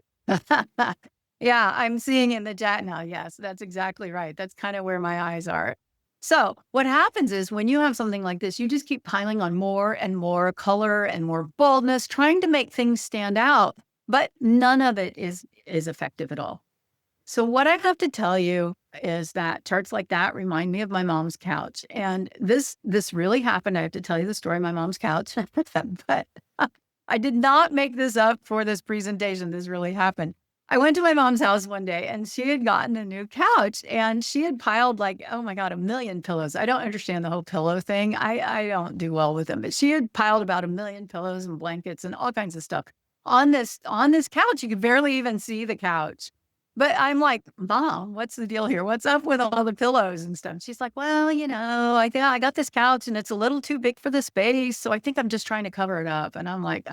Yeah, I'm seeing in the chat now. Yes, that's exactly right. That's kind of where my eyes are. So what happens is when you have something like this, you just keep piling on more and more color and more boldness, trying to make things stand out, but none of it is effective at all. So what I have to tell you is that charts like that remind me of my mom's couch. And this really happened. I have to tell you the story of my mom's couch, but I did not make this up for this presentation. This really happened. I went to my mom's house one day and she had gotten a new couch and she had piled like, oh my God, 1 million pillows. I don't understand the whole pillow thing. I don't do well with them, but she had piled about 1 million pillows and blankets and all kinds of stuff on this couch. You could barely even see the couch. But I'm like, Mom, what's the deal here? What's up with all the pillows and stuff? She's like, well, I think I got this couch and it's a little too big for the space. So I think I'm just trying to cover it up. And I'm like,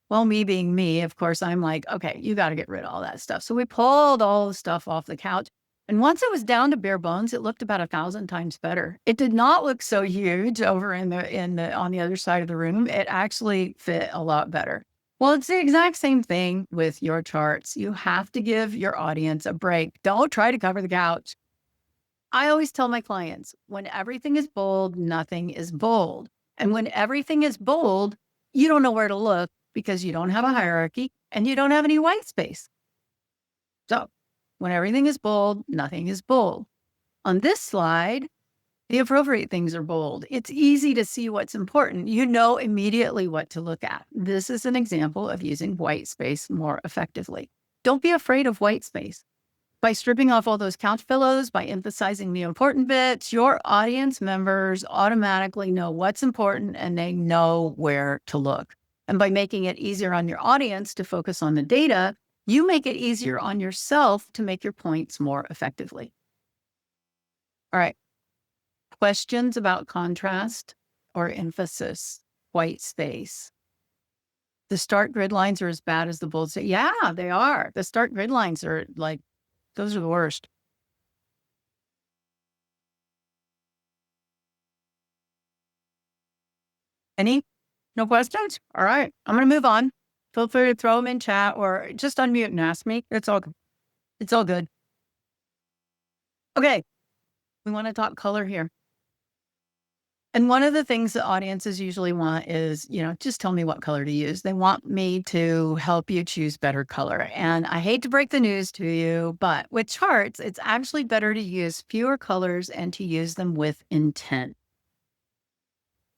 well, me being me, of course, I'm like, okay, you got to get rid of all that stuff. So we pulled all the stuff off the couch. And once it was down to bare bones, it looked about 1,000 times better. It did not look so huge over on the other side of the room. It actually fit a lot better. Well, it's the exact same thing with your charts. You have to give your audience a break. Don't try to cover the couch. I always tell my clients, when everything is bold, nothing is bold. And when everything is bold, you don't know where to look because you don't have a hierarchy and you don't have any white space. So when everything is bold, nothing is bold. On this slide, the appropriate things are bold. It's easy to see what's important. You know immediately what to look at. This is an example of using white space more effectively. Don't be afraid of white space. By stripping off all those couch pillows, by emphasizing the important bits, your audience members automatically know what's important and they know where to look. And by making it easier on your audience to focus on the data, you make it easier on yourself to make your points more effectively. All right. Questions about contrast or emphasis, white space. The start grid lines are as bad as the bold space. Yeah, they are. The start grid lines are like, those are the worst. Any? No questions? All right. I'm going to move on. Feel free to throw them in chat or just unmute and ask me. It's all good. Okay. We want to talk color here. And one of the things that audiences usually want is, just tell me what color to use. They want me to help you choose better color. And I hate to break the news to you, but with charts, it's actually better to use fewer colors and to use them with intent.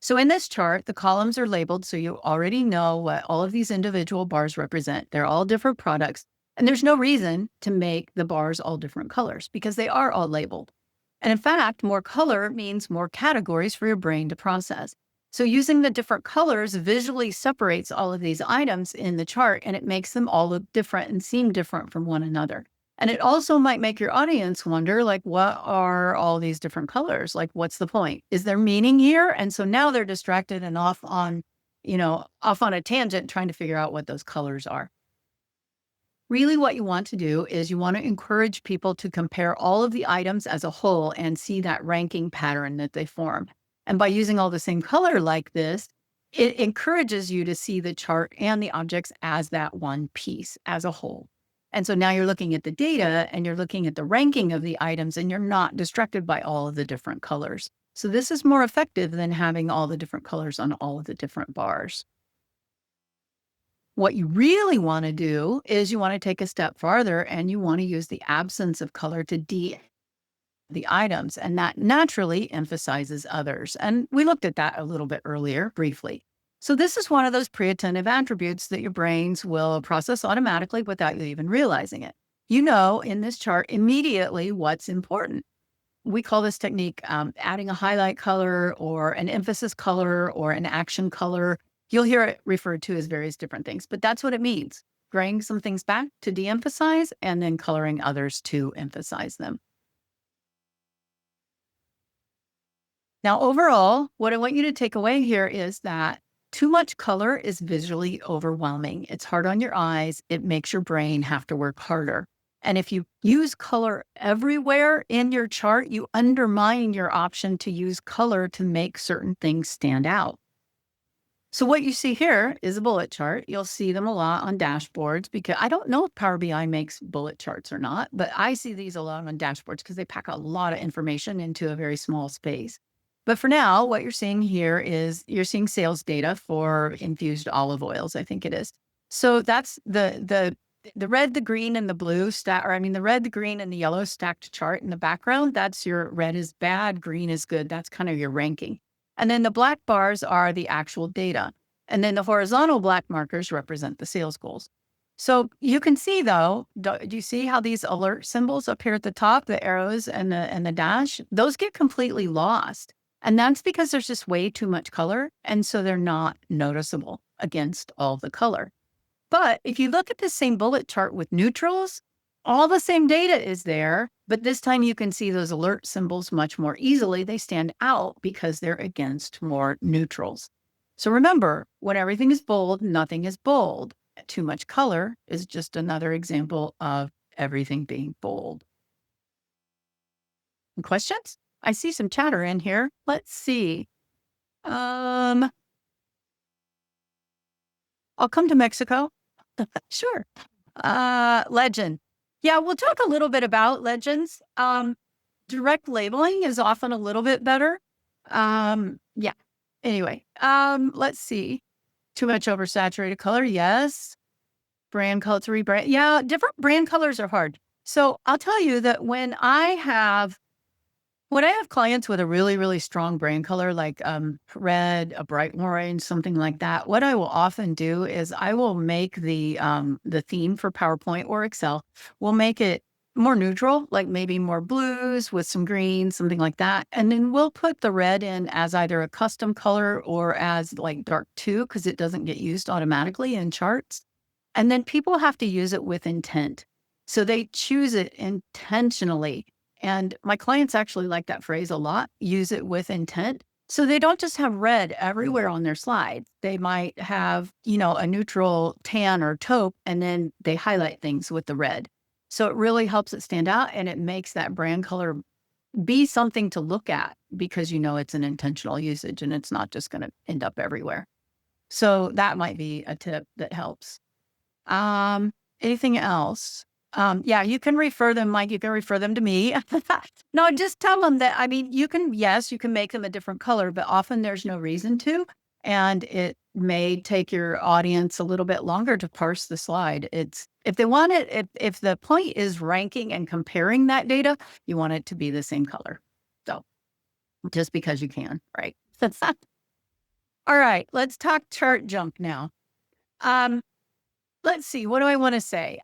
So in this chart, the columns are labeled so you already know what all of these individual bars represent. They're all different products. And there's no reason to make the bars all different colors because they are all labeled. And in fact, more color means more categories for your brain to process. So using the different colors visually separates all of these items in the chart, and it makes them all look different and seem different from one another. And it also might make your audience wonder, like, what are all these different colors? Like, what's the point? Is there meaning here? And so now they're distracted and off on a tangent trying to figure out what those colors are. Really, what you want to do is you want to encourage people to compare all of the items as a whole and see that ranking pattern that they form. And by using all the same color like this, it encourages you to see the chart and the objects as that one piece, as a whole. And so now you're looking at the data and you're looking at the ranking of the items and you're not distracted by all of the different colors. So this is more effective than having all the different colors on all of the different bars. What you really want to do is you want to take a step farther and you want to use the absence of color to the items, and that naturally emphasizes others. And we looked at that a little bit earlier briefly. So this is one of those pre-attentive attributes that your brains will process automatically without you even realizing it. You know in this chart immediately what's important. We call this technique adding a highlight color or an emphasis color or an action color. You'll hear it referred to as various different things, but that's what it means. Bringing some things back to de-emphasize and then coloring others to emphasize them. Now, overall, what I want you to take away here is that too much color is visually overwhelming. It's hard on your eyes. It makes your brain have to work harder. And if you use color everywhere in your chart, you undermine your option to use color to make certain things stand out. So what you see here is a bullet chart. You'll see them a lot on dashboards because I don't know if Power BI makes bullet charts or not, but I see these a lot on dashboards because they pack a lot of information into a very small space. But for now, what you're seeing here is you're seeing sales data for infused olive oils, I think it is. So that's the red, the green, and the blue the red, the green, and the yellow stacked chart in the background. That's your red is bad, green is good. That's kind of your ranking. And then the black bars are the actual data. And then the horizontal black markers represent the sales goals. So you can see though, do you see how these alert symbols up here at the top, the arrows and the dash, those get completely lost. And that's because there's just way too much color. And so they're not noticeable against all the color. But if you look at the same bullet chart with neutrals, all the same data is there, but this time you can see those alert symbols much more easily. They stand out because they're against more neutrals. So remember, when everything is bold, nothing is bold. Too much color is just another example of everything being bold. Questions? I see some chatter in here. Let's see. I'll come to Mexico. Sure. Legend. Yeah, we'll talk a little bit about legends. Direct labeling is often a little bit better. Yeah. Anyway, let's see. Too much oversaturated color. Yes. Brand color to rebrand. Yeah, different brand colors are hard. So I'll tell you that when I have clients with a really, really strong brand color, like red, a bright orange, something like that, what I will often do is I will make the theme for PowerPoint or Excel, we'll make it more neutral, like maybe more blues with some greens, something like that. And then we'll put the red in as either a custom color or as like dark 2, because it doesn't get used automatically in charts. And then people have to use it with intent. So they choose it intentionally. And my clients actually like that phrase a lot, use it with intent. So they don't just have red everywhere on their slides. They might have, a neutral tan or taupe, and then they highlight things with the red. So it really helps it stand out and it makes that brand color be something to look at because you know it's an intentional usage and it's not just going to end up everywhere. So that might be a tip that helps. Anything else? Yeah, you can refer them, Mike. You can refer them to me. No, just tell them that. I mean, you can make them a different color, but often there's no reason to. And it may take your audience a little bit longer to parse the slide. If they want it, if the point is ranking and comparing that data, you want it to be the same color. So just because you can, right? That's that. All right, let's talk chart junk now. Let's see, what do I want to say?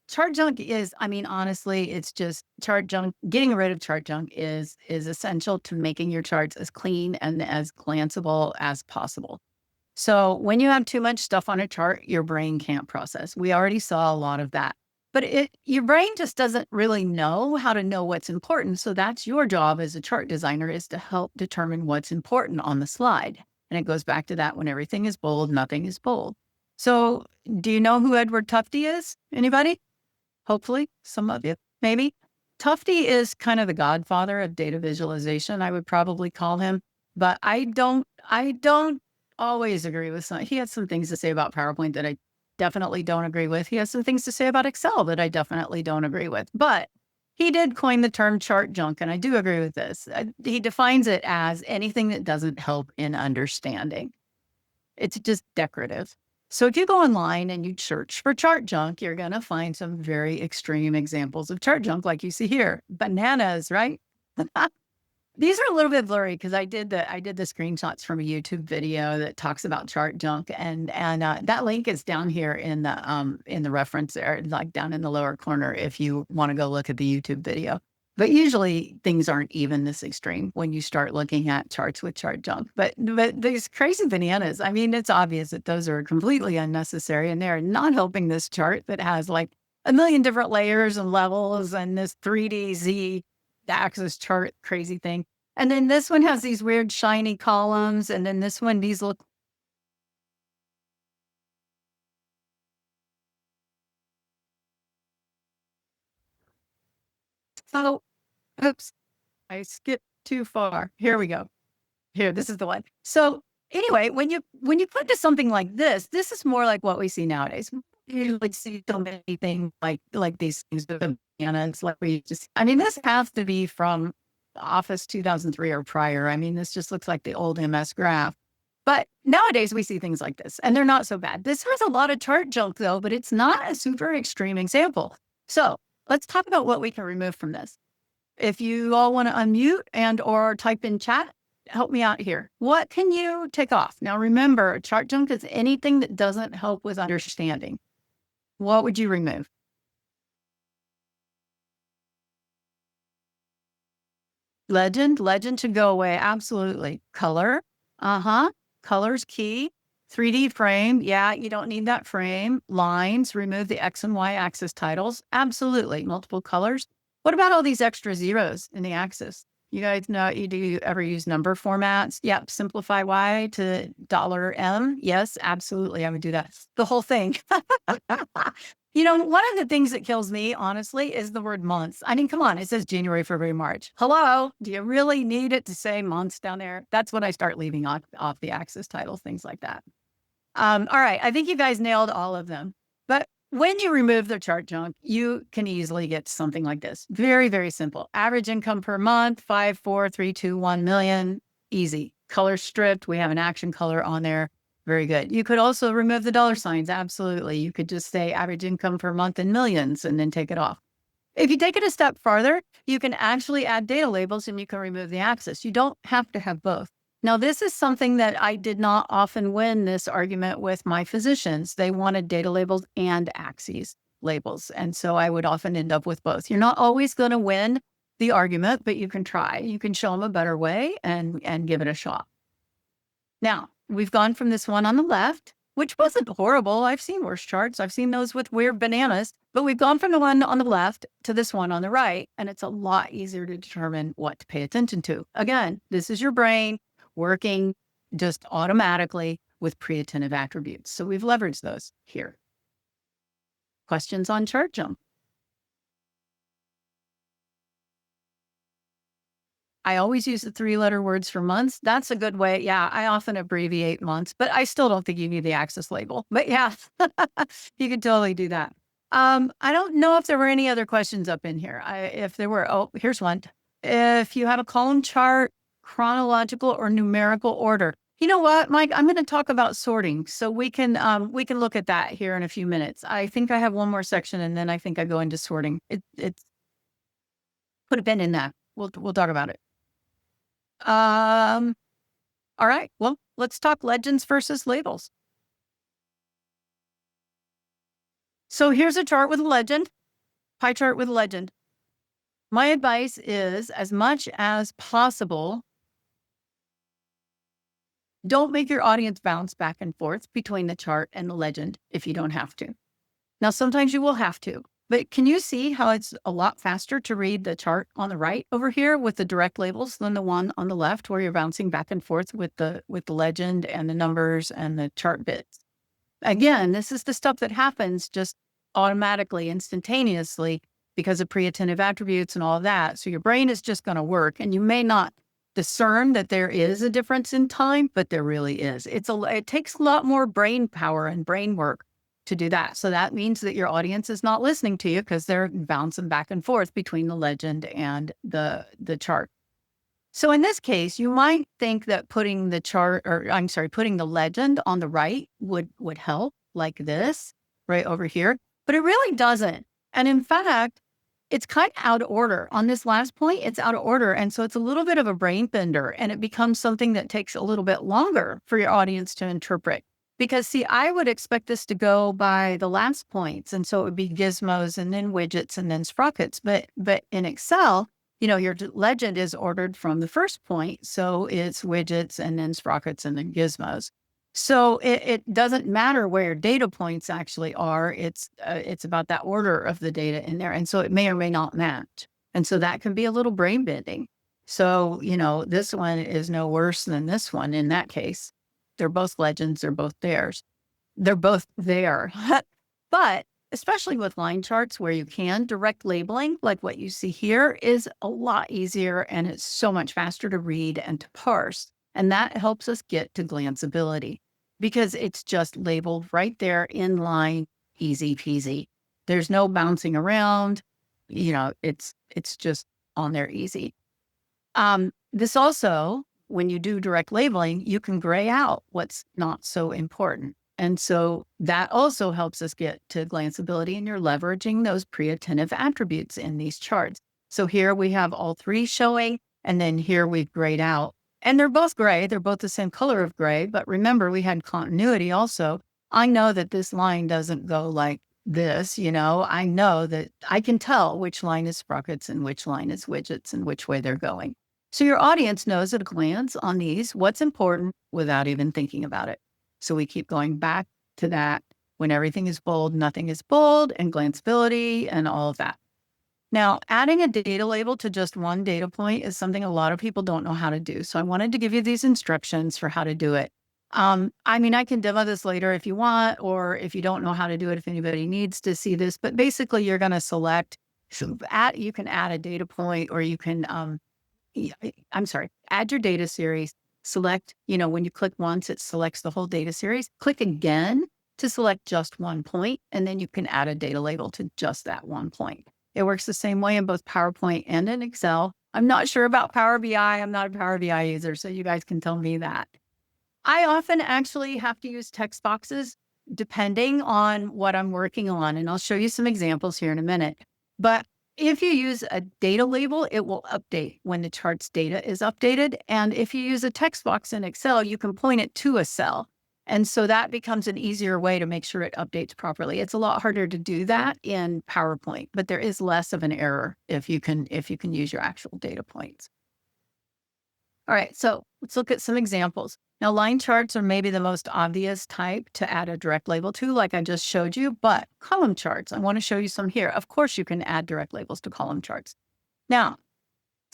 Chart junk is, I mean, honestly, it's just chart junk. Getting rid of chart junk is essential to making your charts as clean and as glanceable as possible. So when you have too much stuff on a chart, your brain can't process. We already saw a lot of that. But your brain just doesn't really know how to know what's important. So that's your job as a chart designer, is to help determine what's important on the slide. And it goes back to that: when everything is bold, nothing is bold. So do you know who Edward Tufte is? Anybody? Hopefully, some of you, maybe. Tufte is kind of the godfather of data visualization, I would probably call him. But I don't always agree with some. He has some things to say about PowerPoint that I definitely don't agree with. He has some things to say about Excel that I definitely don't agree with. But he did coin the term chart junk, and I do agree with this. He defines it as anything that doesn't help in understanding. It's just decorative. So if you go online and you search for chart junk, you're going to find some very extreme examples of chart junk, like you see here. Bananas, right? These are a little bit blurry because I did the screenshots from a YouTube video that talks about chart junk, and that link is down here in the reference there, like down in the lower corner, if you want to go look at the YouTube video. But usually things aren't even this extreme when you start looking at charts with chart junk. But these crazy bananas, I mean, it's obvious that those are completely unnecessary, and they're not helping this chart that has like a million different layers and levels and this 3D Z axis chart crazy thing. And then this one has these weird shiny columns. And then this one, these look. So, oops, I skipped too far. Here we go. Here, this is the one. So anyway, when you put to something like this is more like what we see nowadays. You usually see so many things like these things with the bananas, like we just, I mean, this has to be from Office 2003 or prior. I mean, this just looks like the old MS graph. But nowadays we see things like this, and they're not so bad. This has a lot of chart junk though, but it's not a super extreme example. So let's talk about what we can remove from this. If you all want to unmute and or type in chat, help me out here. What can you take off? Now, remember, chart junk is anything that doesn't help with understanding. What would you remove? Legend should go away. Absolutely. Color. Color's key. 3D frame. Yeah, you don't need that frame. Lines. Remove the X and Y axis titles. Absolutely. Multiple colors. What about all these extra zeros in the axis? You guys know, do you ever use number formats? Yep. Simplify Y to $M. Yes, absolutely. I would do that. The whole thing. You know, one of the things that kills me, honestly, is the word months. I mean, come on, it says January, February, March. Hello, do you really need it to say months down there? That's when I start leaving off the axis titles, things like that. All right, I think you guys nailed all of them. But when you remove the chart junk, you can easily get to something like this. Very, very simple. Average income per month, 54321 million. Easy. Color stripped. We have an action color on there. Very good. You could also remove the dollar signs. Absolutely. You could just say average income per month in millions and then take it off. If you take it a step farther, you can actually add data labels and you can remove the axis. You don't have to have both. Now, this is something that I did not often win this argument with my physicians. They wanted data labels and axes labels. And so I would often end up with both. You're not always going to win the argument, but you can try. You can show them a better way and give it a shot. Now, we've gone from this one on the left, which wasn't horrible. I've seen worse charts. I've seen those with weird bananas, but we've gone from the one on the left to this one on the right, and it's a lot easier to determine what to pay attention to. Again, this is your brain working just automatically with pre-attentive attributes. So we've leveraged those here. Questions on chart junk? I always use the 3-letter words for months. That's a good way. Yeah, I often abbreviate months, but I still don't think you need the axis label. But yeah, you can totally do that. I don't know if there were any other questions up in here. If there were, oh, here's one. If you have a column chart, chronological or numerical order. You know what, Mike? I'm going to talk about sorting, so we can look at that here in a few minutes. I think I have one more section, and then I think I go into sorting. It's put a pin in that. We'll talk about it. All right. Well, let's talk legends versus labels. So here's a chart with a legend, pie chart with a legend. My advice is, as much as possible, don't make your audience bounce back and forth between the chart and the legend if you don't have to. Now, sometimes you will have to, but can you see how it's a lot faster to read the chart on the right over here with the direct labels than the one on the left where you're bouncing back and forth with the legend and the numbers and the chart bits? Again, this is the stuff that happens just automatically, instantaneously because of pre-attentive attributes and all of that. So your brain is just going to work, and you may not discern that there is a difference in time, but there really is. It takes a lot more brain power and brain work to do that. So that means that your audience is not listening to you because they're bouncing back and forth between the legend and the chart. So in this case, you might think that putting the legend on the right would help, like this, right over here, but it really doesn't. And in fact, it's kind of out of order. On this last point, it's out of order. And so it's a little bit of a brain bender, and it becomes something that takes a little bit longer for your audience to interpret. Because see, I would expect this to go by the last points. And so it would be gizmos and then widgets and then sprockets. But in Excel, your legend is ordered from the first point. So it's widgets and then sprockets and then gizmos. So it doesn't matter where your data points actually are. It's about that order of the data in there. And so it may or may not match. And so that can be a little brain bending. So, this one is no worse than this one in that case. They're both legends. They're both theirs. They're both there. But especially with line charts where you can, direct labeling, like what you see here, is a lot easier, and it's so much faster to read and to parse. And that helps us get to glanceability because it's just labeled right there in line, easy peasy. There's no bouncing around. It's just on there easy. This also, when you do direct labeling, you can gray out what's not so important. And so that also helps us get to glanceability, and you're leveraging those pre-attentive attributes in these charts. So here we have all three showing, and then here we've grayed out. And they're both gray. They're both the same color of gray. But remember, we had continuity also. I know that this line doesn't go like this. I know that I can tell which line is sprockets and which line is widgets and which way they're going. So your audience knows at a glance on these what's important without even thinking about it. So we keep going back to that. When everything is bold, nothing is bold, and glanceability and all of that. Now, adding a data label to just one data point is something a lot of people don't know how to do. So I wanted to give you these instructions for how to do it. I can demo this later if you want, or if you don't know how to do it, if anybody needs to see this. But basically, you're going to select, you can add a data point, or you can, add your data series. Select, when you click once, it selects the whole data series. Click again to select just one point, and then you can add a data label to just that one point. It works the same way in both PowerPoint and in Excel. I'm not sure about Power BI. I'm not a Power BI user, so you guys can tell me that. I often actually have to use text boxes depending on what I'm working on, and I'll show you some examples here in a minute. But if you use a data label, it will update when the chart's data is updated. And if you use a text box in Excel, you can point it to a cell. And so that becomes an easier way to make sure it updates properly. It's a lot harder to do that in PowerPoint, but there is less of an error if you can use your actual data points. All right, so let's look at some examples. Now, line charts are maybe the most obvious type to add a direct label to, like I just showed you, but column charts, I want to show you some here. Of course, you can add direct labels to column charts. Now,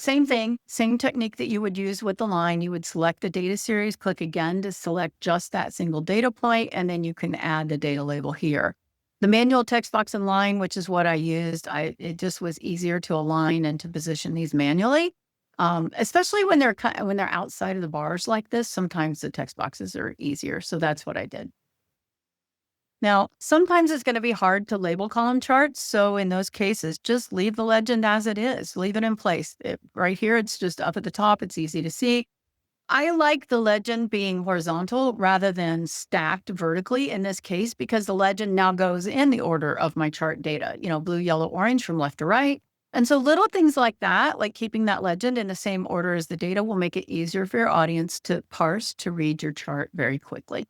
same thing, same technique that you would use with the line. You would select the data series, click again to select just that single data point, and then you can add the data label here. The manual text box and line, which is what I used, it just was easier to align and to position these manually. Especially when they're outside of the bars like this. Sometimes the text boxes are easier. So that's what I did. Now, sometimes it's going to be hard to label column charts. So in those cases, just leave the legend as it is. Leave it in place. Right here, it's just up at the top. It's easy to see. I like the legend being horizontal rather than stacked vertically in this case, because the legend now goes in the order of my chart data, blue, yellow, orange from left to right. And so little things like that, like keeping that legend in the same order as the data, will make it easier for your audience to parse, to read your chart very quickly.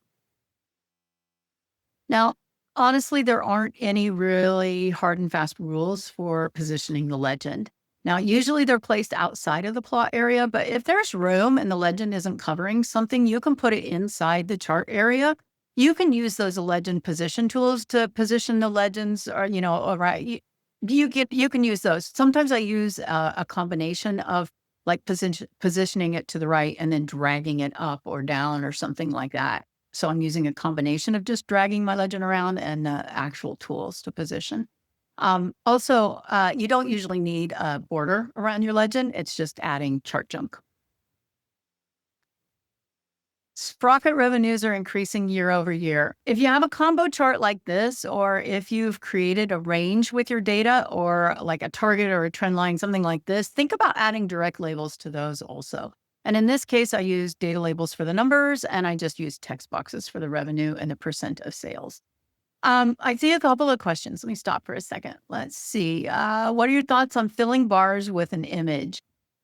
Now, honestly, there aren't any really hard and fast rules for positioning the legend. Now, usually they're placed outside of the plot area, but if there's room and the legend isn't covering something, you can put it inside the chart area. You can use those legend position tools to position the legends, or, right. You can use those. Sometimes I use a combination of like positioning it to the right and then dragging it up or down or something like that. So I'm using a combination of just dragging my legend around and actual tools to position. Also, you don't usually need a border around your legend. It's just adding chart junk. Sprocket revenues are increasing year over year. If you have a combo chart like this, or if you've created a range with your data, or like a target or a trend line, something like this, think about adding direct labels to those also. And in this case, I use data labels for the numbers, and I just use text boxes for the revenue and the percent of sales. I see a couple of questions. Let me stop for a second. Let's see. What are your thoughts on filling bars with an image?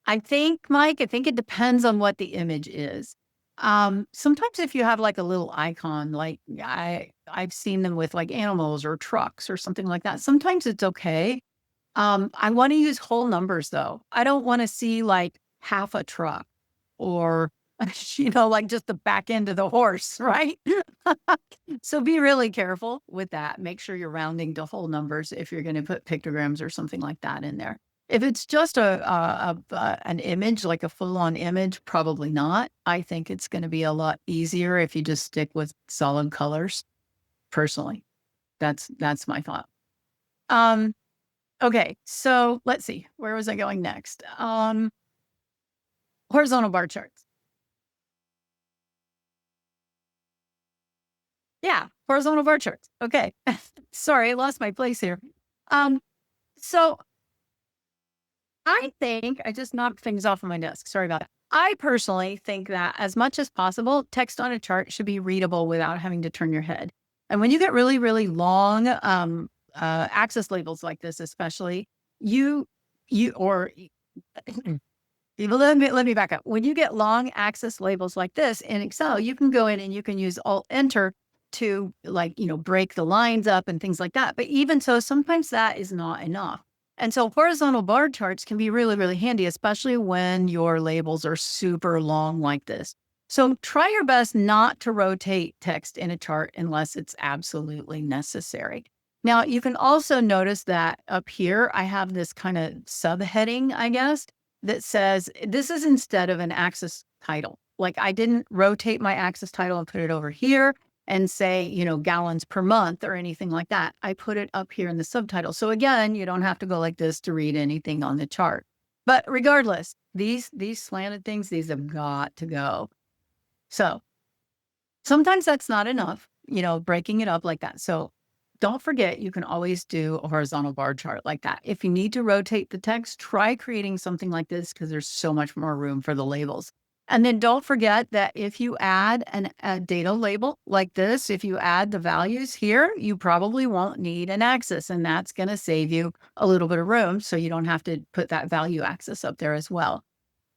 Mike, I think it depends on what the image is. Sometimes if you have like a little icon, like I've seen them with like animals or trucks or something like that. Sometimes it's okay. I want to use whole numbers though. I don't want to see like half a truck or, like just the back end of the horse, right? So be really careful with that. Make sure you're rounding to whole numbers if you're going to put pictograms or something like that in there. If it's just an image, like a full-on image, probably not. I think it's going to be a lot easier if you just stick with solid colors. Personally, that's my thought. Okay, so let's see. Where was I going next? Horizontal bar charts. Yeah, horizontal bar charts. Okay. Sorry, I lost my place here. So I think I just knocked things off of my desk. Sorry about that. I personally think that as much as possible, text on a chart should be readable without having to turn your head. And when you get really, really long axis labels like this, especially, let me back up. When you get long axis labels like this in Excel, you can go in and you can use Alt-Enter to break the lines up and things like that. But even so, sometimes that is not enough. And so horizontal bar charts can be really, really handy, especially when your labels are super long like this. So try your best not to rotate text in a chart unless it's absolutely necessary. Now, you can also notice that up here, I have this kind of subheading, I guess, that says this is instead of an axis title. Like I didn't rotate my axis title and put it over here and say, gallons per month or anything like that. I put it up here in the subtitle. So again, you don't have to go like this to read anything on the chart. But regardless, these slanted things, these have got to go. So sometimes that's not enough, breaking it up like that. So don't forget, you can always do a horizontal bar chart like that. If you need to rotate the text, try creating something like this because there's so much more room for the labels. And then don't forget that if you add a data label like this, if you add the values here, you probably won't need an axis, and that's going to save you a little bit of room so you don't have to put that value axis up there as well.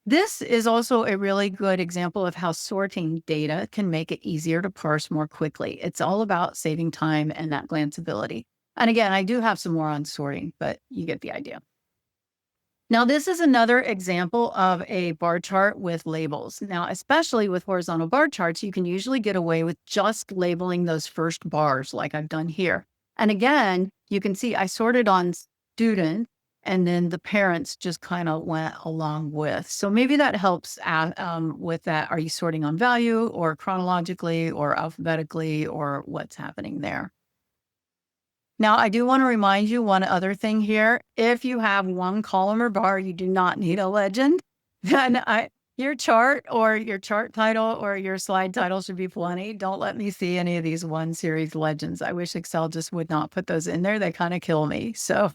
This is also a really good example of how sorting data can make it easier to parse more quickly. It's all about saving time and that glanceability. And again, I do have some more on sorting, but you get the idea. Now, this is another example of a bar chart with labels. Now, especially with horizontal bar charts, you can usually get away with just labeling those first bars like I've done here. And again, you can see I sorted on student, and then the parents just kind of went along with. So maybe that helps with that. Are you sorting on value or chronologically or alphabetically or what's happening there? Now, I do want to remind you one other thing here. If you have one column or bar, you do not need a legend. And your chart or your chart title or your slide title should be plenty. Don't let me see any of these one series legends. I wish Excel just would not put those in there. They kind of kill me. So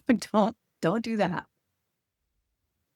don't do that.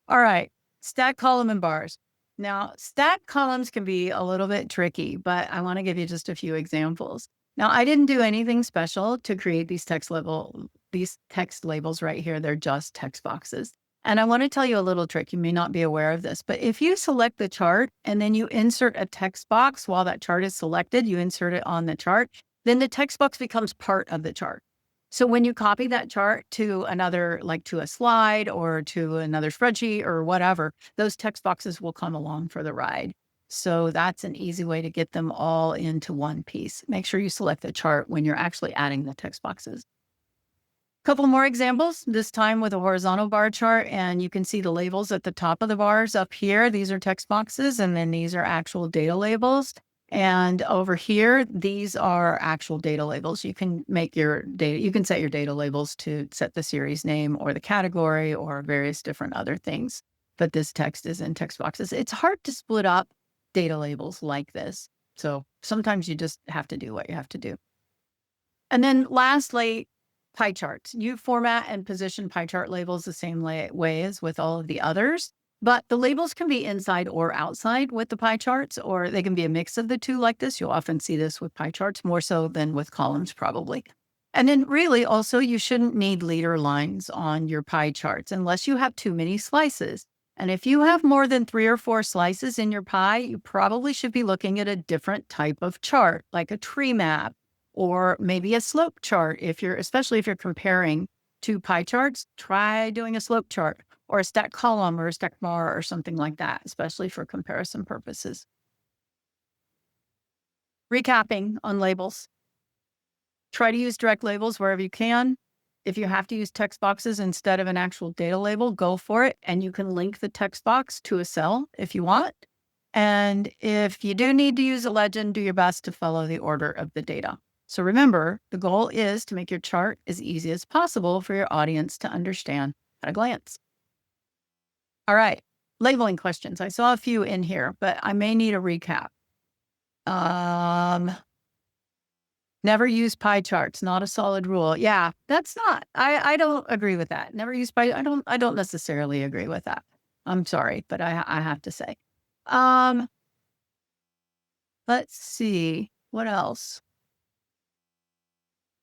All right. Stack column and bars. Now, stack columns can be a little bit tricky, but I want to give you just a few examples. Now, I didn't do anything special to create these text labels right here. They're just text boxes. And I want to tell you a little trick. You may not be aware of this, but if you select the chart and then you insert a text box while that chart is selected, you insert it on the chart, then the text box becomes part of the chart. So when you copy that chart to another, like to a slide or to another spreadsheet or whatever, those text boxes will come along for the ride. So that's an easy way to get them all into one piece. Make sure you select the chart when you're actually adding the text boxes. Couple more examples, this time with a horizontal bar chart, and you can see the labels at the top of the bars up here. These are text boxes, and then these are actual data labels. And over here, these are actual data labels. You can make your data, you can set your data labels to set the series name or the category or various different other things. But this text is in text boxes. It's hard to split up data labels like this. So sometimes you just have to do what you have to do. And then lastly, pie charts. You format and position pie chart labels the same way as with all of the others, but the labels can be inside or outside with the pie charts, or they can be a mix of the two like this. You'll often see this with pie charts more so than with columns probably. And then really also you shouldn't need leader lines on your pie charts unless you have too many slices. And if you have more than 3 or 4 slices in your pie, you probably should be looking at a different type of chart, like a tree map, or maybe a slope chart. Especially if you're comparing 2 pie charts, try doing a slope chart or a stack column or a stack bar or something like that, especially for comparison purposes. Recapping on labels. Try to use direct labels wherever you can. If you have to use text boxes instead of an actual data label, go for it. And you can link the text box to a cell if you want. And if you do need to use a legend, do your best to follow the order of the data. So remember, the goal is to make your chart as easy as possible for your audience to understand at a glance. All right, labeling questions. I saw a few in here, but I may need a recap. Never use pie charts, not a solid rule. Yeah, that's not, I don't agree with that. Never use pie, I don't necessarily agree with that. I'm sorry, but I have to say. Let's see, what else?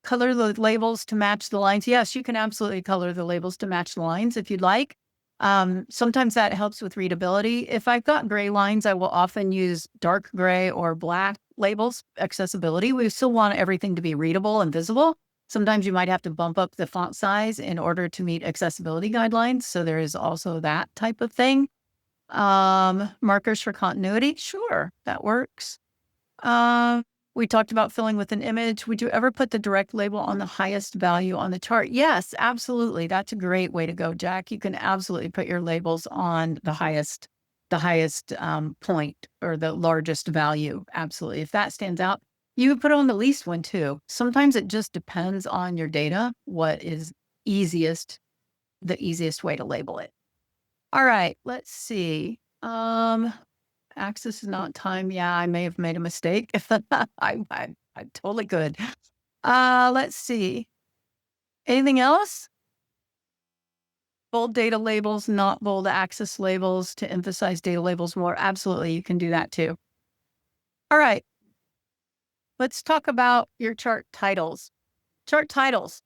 Color the labels to match the lines. Yes, you can absolutely color the labels to match the lines if you'd like. Sometimes that helps with readability. If I've got gray lines, I will often use dark gray or black labels. Accessibility. We still want everything to be readable and visible. Sometimes you might have to bump up the font size in order to meet accessibility guidelines. So there is also that type of thing. Markers for continuity. Sure, that works. We talked about filling with an image. Would you ever put the direct label on the highest value on the chart? Yes, absolutely. That's a great way to go, Jack. You can absolutely put your labels on the highest point or the largest value. Absolutely. If that stands out, you would put it on the least one too. Sometimes it just depends on your data, what is the easiest way to label it. All right, let's see. Axis is not time. Yeah, I may have made a mistake. I totally could. Let's see. Anything else? Bold data labels, not bold axis labels to emphasize data labels more. Absolutely, you can do that too. All right. Let's talk about your chart titles. Chart titles.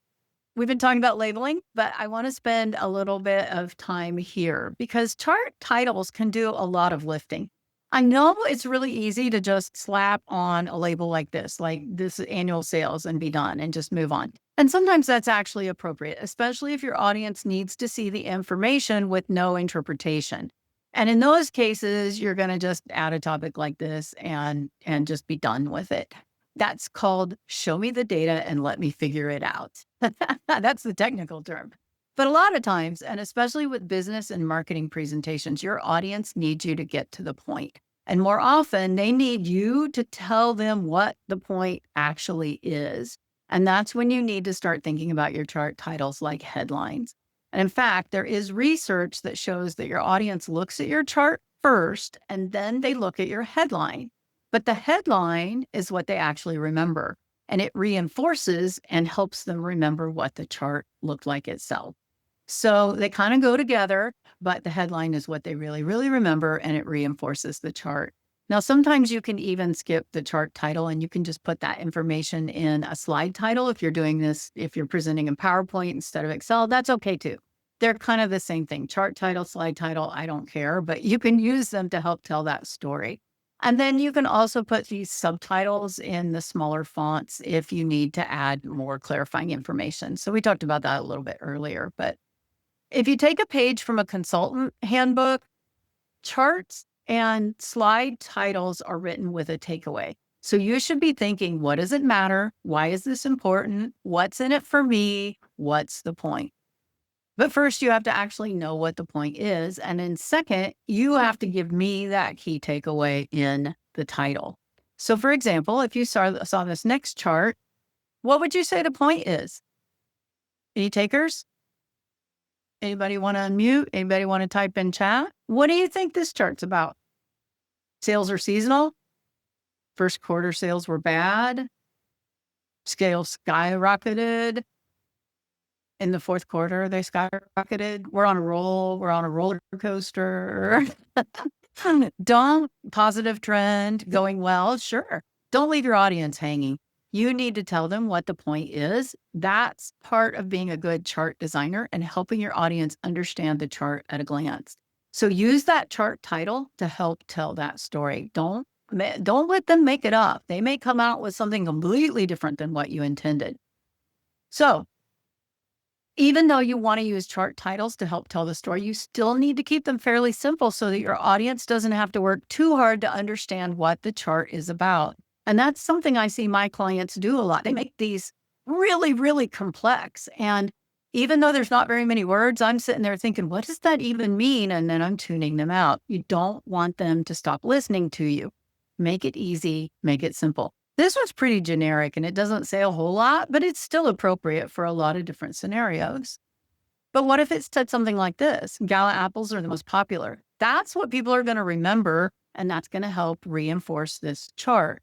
We've been talking about labeling, but I want to spend a little bit of time here because chart titles can do a lot of lifting. I know it's really easy to just slap on a label like this annual sales and be done and just move on. And sometimes that's actually appropriate, especially if your audience needs to see the information with no interpretation. And in those cases, you're going to just add a topic like this and just be done with it. That's called show me the data and let me figure it out. That's the technical term. But a lot of times, and especially with business and marketing presentations, your audience needs you to get to the point. And more often, they need you to tell them what the point actually is. And that's when you need to start thinking about your chart titles like headlines. And in fact, there is research that shows that your audience looks at your chart first, and then they look at your headline. But the headline is what they actually remember, and it reinforces and helps them remember what the chart looked like itself. So they kind of go together, but the headline is what they really, really remember, and it reinforces the chart. Now, sometimes you can even skip the chart title and you can just put that information in a slide title. If you're doing this, if you're presenting in PowerPoint instead of Excel, that's okay too. They're kind of the same thing. Chart title, slide title, I don't care, but you can use them to help tell that story. And then you can also put these subtitles in the smaller fonts if you need to add more clarifying information. So we talked about that a little bit earlier, but if you take a page from a consultant handbook, charts and slide titles are written with a takeaway. So you should be thinking, what does it matter? Why is this important? What's in it for me? What's the point? But first, you have to actually know what the point is. And then second, you have to give me that key takeaway in the title. So for example, if you saw this next chart, what would you say the point is? Any takers? Anybody want to unmute? Anybody want to type in chat? What do you think this chart's about? Sales are seasonal. First quarter sales were bad. Scale skyrocketed. In the fourth quarter, they skyrocketed. We're on a roll. We're on a roller coaster. Don't positive trend going well. Sure. Don't leave your audience hanging. You need to tell them what the point is. That's part of being a good chart designer and helping your audience understand the chart at a glance. So use that chart title to help tell that story. Don't let them make it up. They may come out with something completely different than what you intended. So even though you want to use chart titles to help tell the story, you still need to keep them fairly simple so that your audience doesn't have to work too hard to understand what the chart is about. And that's something I see my clients do a lot. They make these really, really complex. And even though there's not very many words, I'm sitting there thinking, what does that even mean? And then I'm tuning them out. You don't want them to stop listening to you. Make it easy, make it simple. This was pretty generic and it doesn't say a whole lot, but it's still appropriate for a lot of different scenarios. But what if it said something like this? Gala apples are the most popular. That's what people are going to remember, and that's going to help reinforce this chart.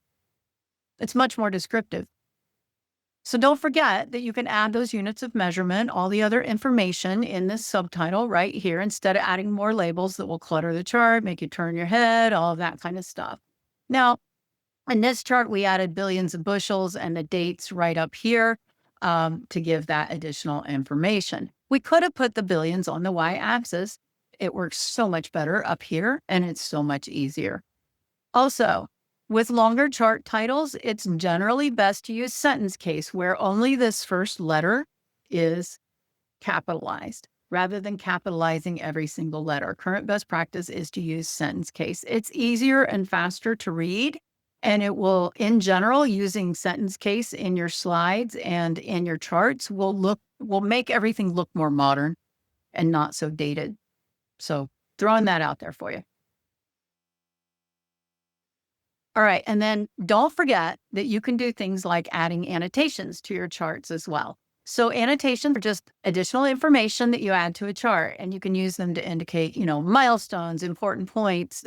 It's much more descriptive. So don't forget that you can add those units of measurement, all the other information in this subtitle right here, instead of adding more labels that will clutter the chart, make you turn your head, all of that kind of stuff. Now, in this chart, we added billions of bushels and the dates right up here to give that additional information. We could have put the billions on the y-axis. It works so much better up here, and it's so much easier. Also, with longer chart titles, it's generally best to use sentence case where only this first letter is capitalized rather than capitalizing every single letter. Current best practice is to use sentence case. It's easier and faster to read, and it will, in general, using sentence case in your slides and in your charts will make everything look more modern and not so dated. So throwing that out there for you. All right. And then don't forget that you can do things like adding annotations to your charts as well. So annotations are just additional information that you add to a chart, and you can use them to indicate, milestones, important points,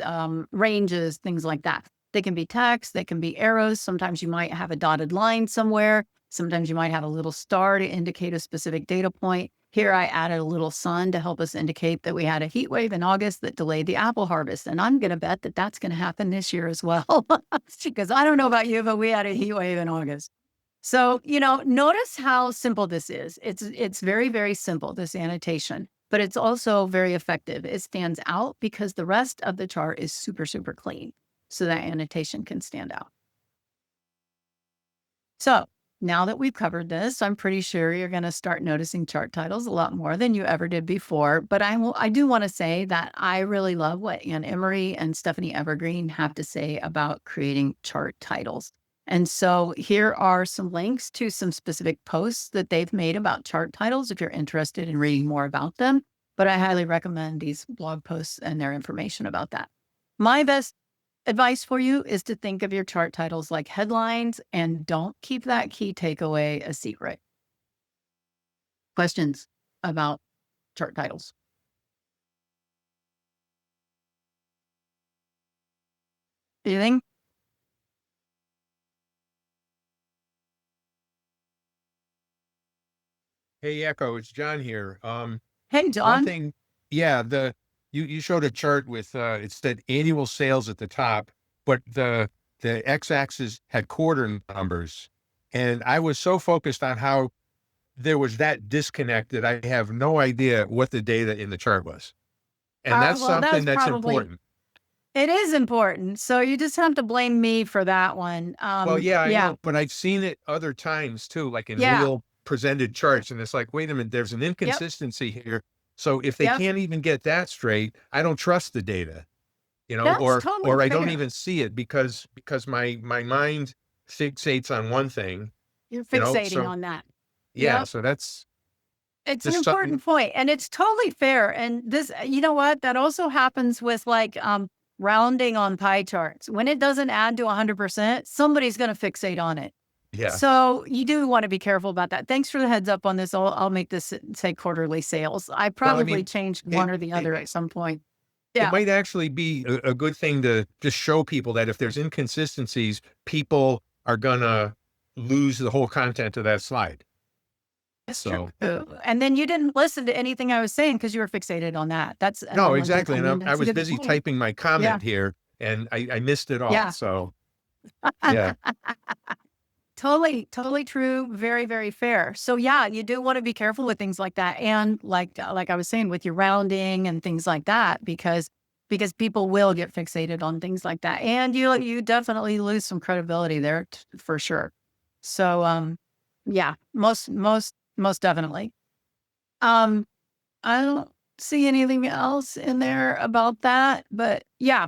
ranges, things like that. They can be text, they can be arrows. Sometimes you might have a dotted line somewhere. Sometimes you might have a little star to indicate a specific data point. Here I added a little sun to help us indicate that we had a heat wave in August that delayed the apple harvest. And I'm going to bet that that's going to happen this year as well. Because I don't know about you, but we had a heat wave in August. So, notice how simple this is. It's very, very simple, this annotation, but it's also very effective. It stands out because the rest of the chart is super, super clean. So that annotation can stand out. So now that we've covered this, I'm pretty sure you're going to start noticing chart titles a lot more than you ever did before. But I do want to say that I really love what Ann Emery and Stephanie Evergreen have to say about creating chart titles. And so here are some links to some specific posts that they've made about chart titles if you're interested in reading more about them. But I highly recommend these blog posts and their information about that. My best advice for you is to think of your chart titles like headlines and don't keep that key takeaway a secret. Questions about chart titles? Anything? Hey, Echo, it's John here. Hey, One John. thing, yeah, you showed a chart with it said annual sales at the top, but the x-axis had quarter numbers, and I was so focused on how there was that disconnect that I have no idea what the data in the chart was, and that's Well, something that's that's probably, important. it is important. So you just have to blame me for that one. Well, yeah, I Yeah. know, but I've seen it other times too, like in Yeah. real presented charts, and it's like, wait a minute, there's an Yep. inconsistency here. So if they Yep. can't even get that straight, I don't trust the data, That's or totally I don't fair. even see it because my mind fixates on one thing, You're fixating So on that. yeah, Yep. so that's It's an just something. important point, and it's totally fair. And this, you know what? That also happens with like rounding on pie charts. When it doesn't add to 100%, somebody's going to fixate on it. Yeah. So you do want to be careful about that. Thanks for the heads up on this. I'll make this say quarterly sales. I Well, I probably mean, changed it one or the it, other at some point. it Yeah. might actually be a good thing to just show people that if there's inconsistencies, people are gonna lose the whole content of that slide. That's true. So And then you didn't listen to anything I was saying because you were fixated on that. That's, and no, I'm like, exactly. I And mean, I that's a was good busy point. typing my Yeah. comment here and I missed it all. Yeah. So yeah. Totally true. Very, very fair. So yeah, you do want to be careful with things like that. And like I was saying, with your rounding and things like that, because people will get fixated on things like that. And you definitely lose some credibility there for sure. So yeah, most definitely. Um I don't see anything else in there about that, but yeah.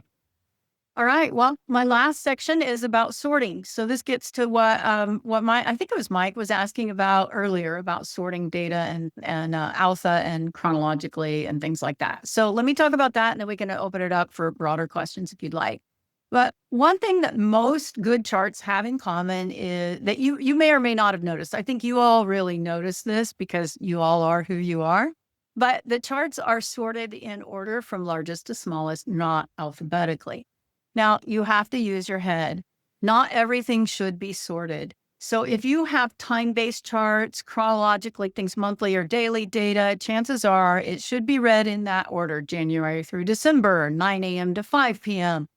All right. Well, my last section is about sorting. So this gets to what I think it was Mike was asking about earlier about sorting data and alpha and chronologically and things like that. So let me talk about that, and then we can open it up for broader questions if you'd like. But one thing that most good charts have in common is that you may or may not have noticed. I think you all really notice this because you all are who you are. But the charts are sorted in order from largest to smallest, not alphabetically. Now, you have to use your head. Not everything should be sorted. So if you have time-based charts, chronologically things monthly or daily data, chances are it should be read in that order, January through December, 9 a.m. to 5 p.m.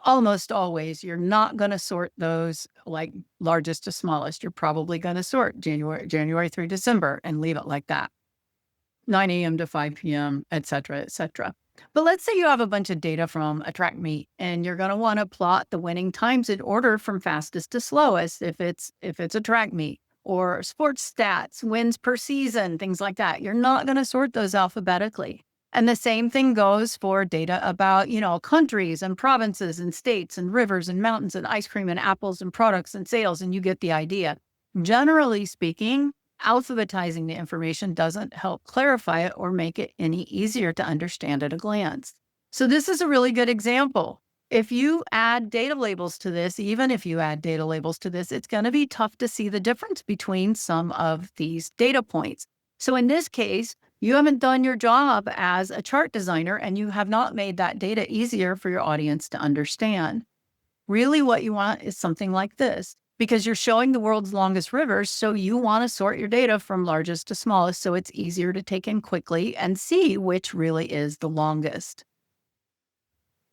Almost always, you're not going to sort those like largest to smallest. You're probably going to sort January through December and leave it like that. 9 a.m. to 5 p.m., et cetera, et cetera. But let's say you have a bunch of data from a track meet and you're going to want to plot the winning times in order from fastest to slowest if it's a track meet, or sports stats, wins per season, things like that. You're not going to sort those alphabetically. And the same thing goes for data about, countries and provinces and states and rivers and mountains and ice cream and apples and products and sales, and you get the idea. Generally speaking, alphabetizing the information doesn't help clarify it or make it any easier to understand at a glance. So this is a really good example. If you add data labels to this, even if you add data labels to this, it's going to be tough to see the difference between some of these data points. So in this case, you haven't done your job as a chart designer and you have not made that data easier for your audience to understand. Really what you want is something like this, because you're showing the world's longest rivers. So you want to sort your data from largest to smallest so it's easier to take in quickly and see which really is the longest.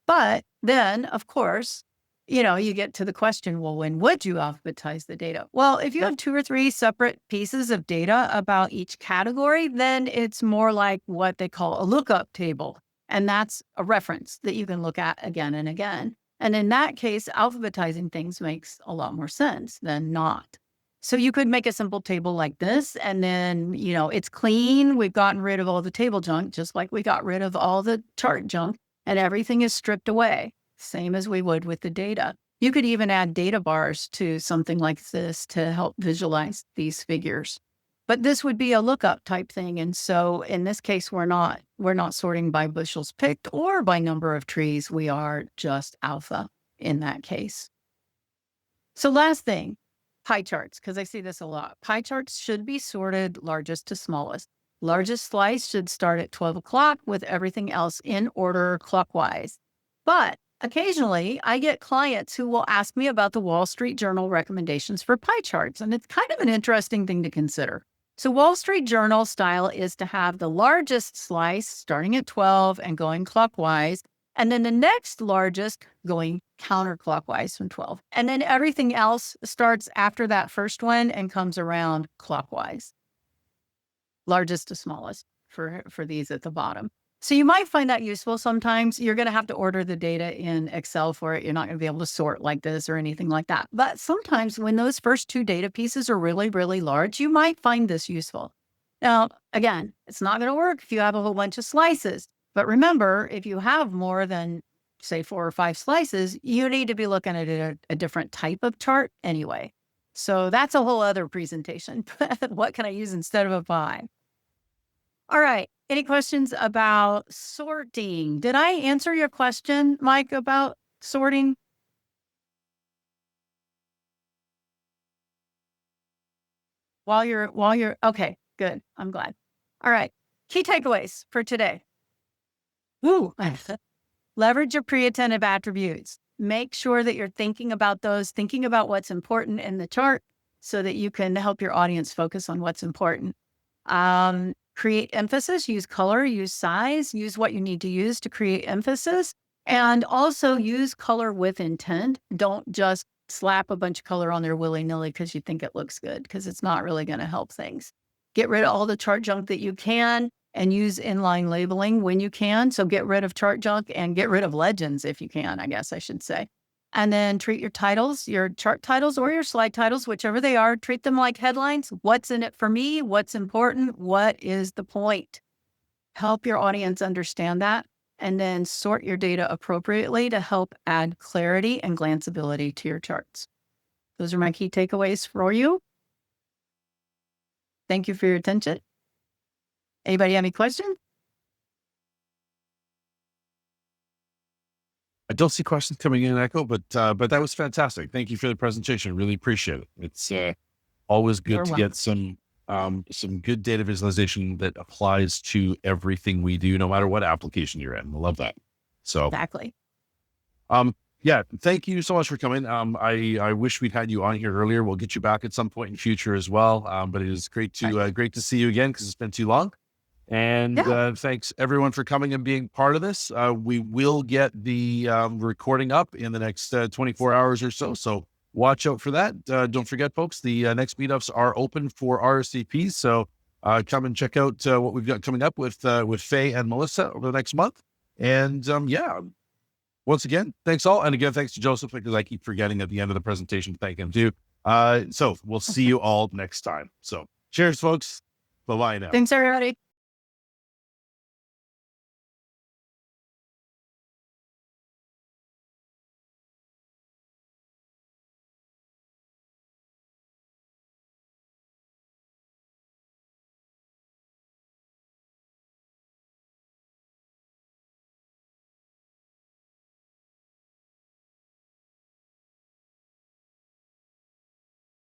But then, of course, you get to the question, well, when would you alphabetize the data? Well, if you have 2 or 3 separate pieces of data about each category, then it's more like what they call a lookup table. And that's a reference that you can look at again and again. And in that case, alphabetizing things makes a lot more sense than not. So you could make a simple table like this, and then, it's clean. We've gotten rid of all the table junk, just like we got rid of all the chart junk, and everything is stripped away, same as we would with the data. You could even add data bars to something like this to help visualize these figures. But this would be a lookup type thing. And so in this case, we're not sorting by bushels picked or by number of trees. We are just alpha in that case. So last thing, pie charts, because I see this a lot. Pie charts should be sorted largest to smallest. Largest slice should start at 12 o'clock with everything else in order clockwise. But occasionally I get clients who will ask me about the Wall Street Journal recommendations for pie charts. And it's kind of an interesting thing to consider. So Wall Street Journal style is to have the largest slice starting at 12 and going clockwise, and then the next largest going counterclockwise from 12. And then everything else starts after that first one and comes around clockwise. Largest to smallest for these at the bottom. So you might find that useful. Sometimes you're going to have to order the data in Excel for it. You're not going to be able to sort like this or anything like that. But sometimes when those first two data pieces are really, really large, you might find this useful. Now, again, it's not going to work if you have a whole bunch of slices. But remember, if you have more than, say, 4 or 5 slices, you need to be looking at a different type of chart anyway. So that's a whole other presentation. What can I use instead of a pie? All right. Any questions about sorting? Did I answer your question, Mike, about sorting? While you're okay, good. I'm glad. All right. Key takeaways for today. Woo. Leverage your pre-attentive attributes. Make sure that you're thinking about those, thinking about what's important in the chart so that you can help your audience focus on what's important. Create emphasis, use color, use size, use what you need to use to create emphasis, and also use color with intent. Don't just slap a bunch of color on there willy-nilly because you think it looks good, because it's not really going to help things. Get rid of all the chart junk that you can and use inline labeling when you can. So get rid of chart junk and get rid of legends if you can, I guess I should say. And then treat your titles, your chart titles or your slide titles, whichever they are, treat them like headlines. What's in it for me? What's important? What is the point? Help your audience understand that, and then sort your data appropriately to help add clarity and glanceability to your charts. Those are my key takeaways for you. Thank you for your attention. Anybody have any questions? I don't see questions coming in, Echo, but that was fantastic. Thank you for the presentation. Really appreciate it. It's always good to get some good data visualization that applies to everything we do, no matter what application you're in. I love that. So exactly. Yeah, thank you so much for coming. I wish we'd had you on here earlier. We'll get you back at some point in future as well. But it is great to see you again because it's been too long. And thanks everyone for coming and being part of this. We will get the recording up in the next 24 hours or so. So watch out for that. Don't forget, folks, the next meetups are open for RSVPs. So come and check out what we've got coming up with Faye and Melissa over the next month. And once again, thanks all. And again, thanks to Joseph, because I keep forgetting at the end of the presentation to thank him too. So we'll see you all next time. So cheers, folks. Bye-bye now. Thanks, everybody.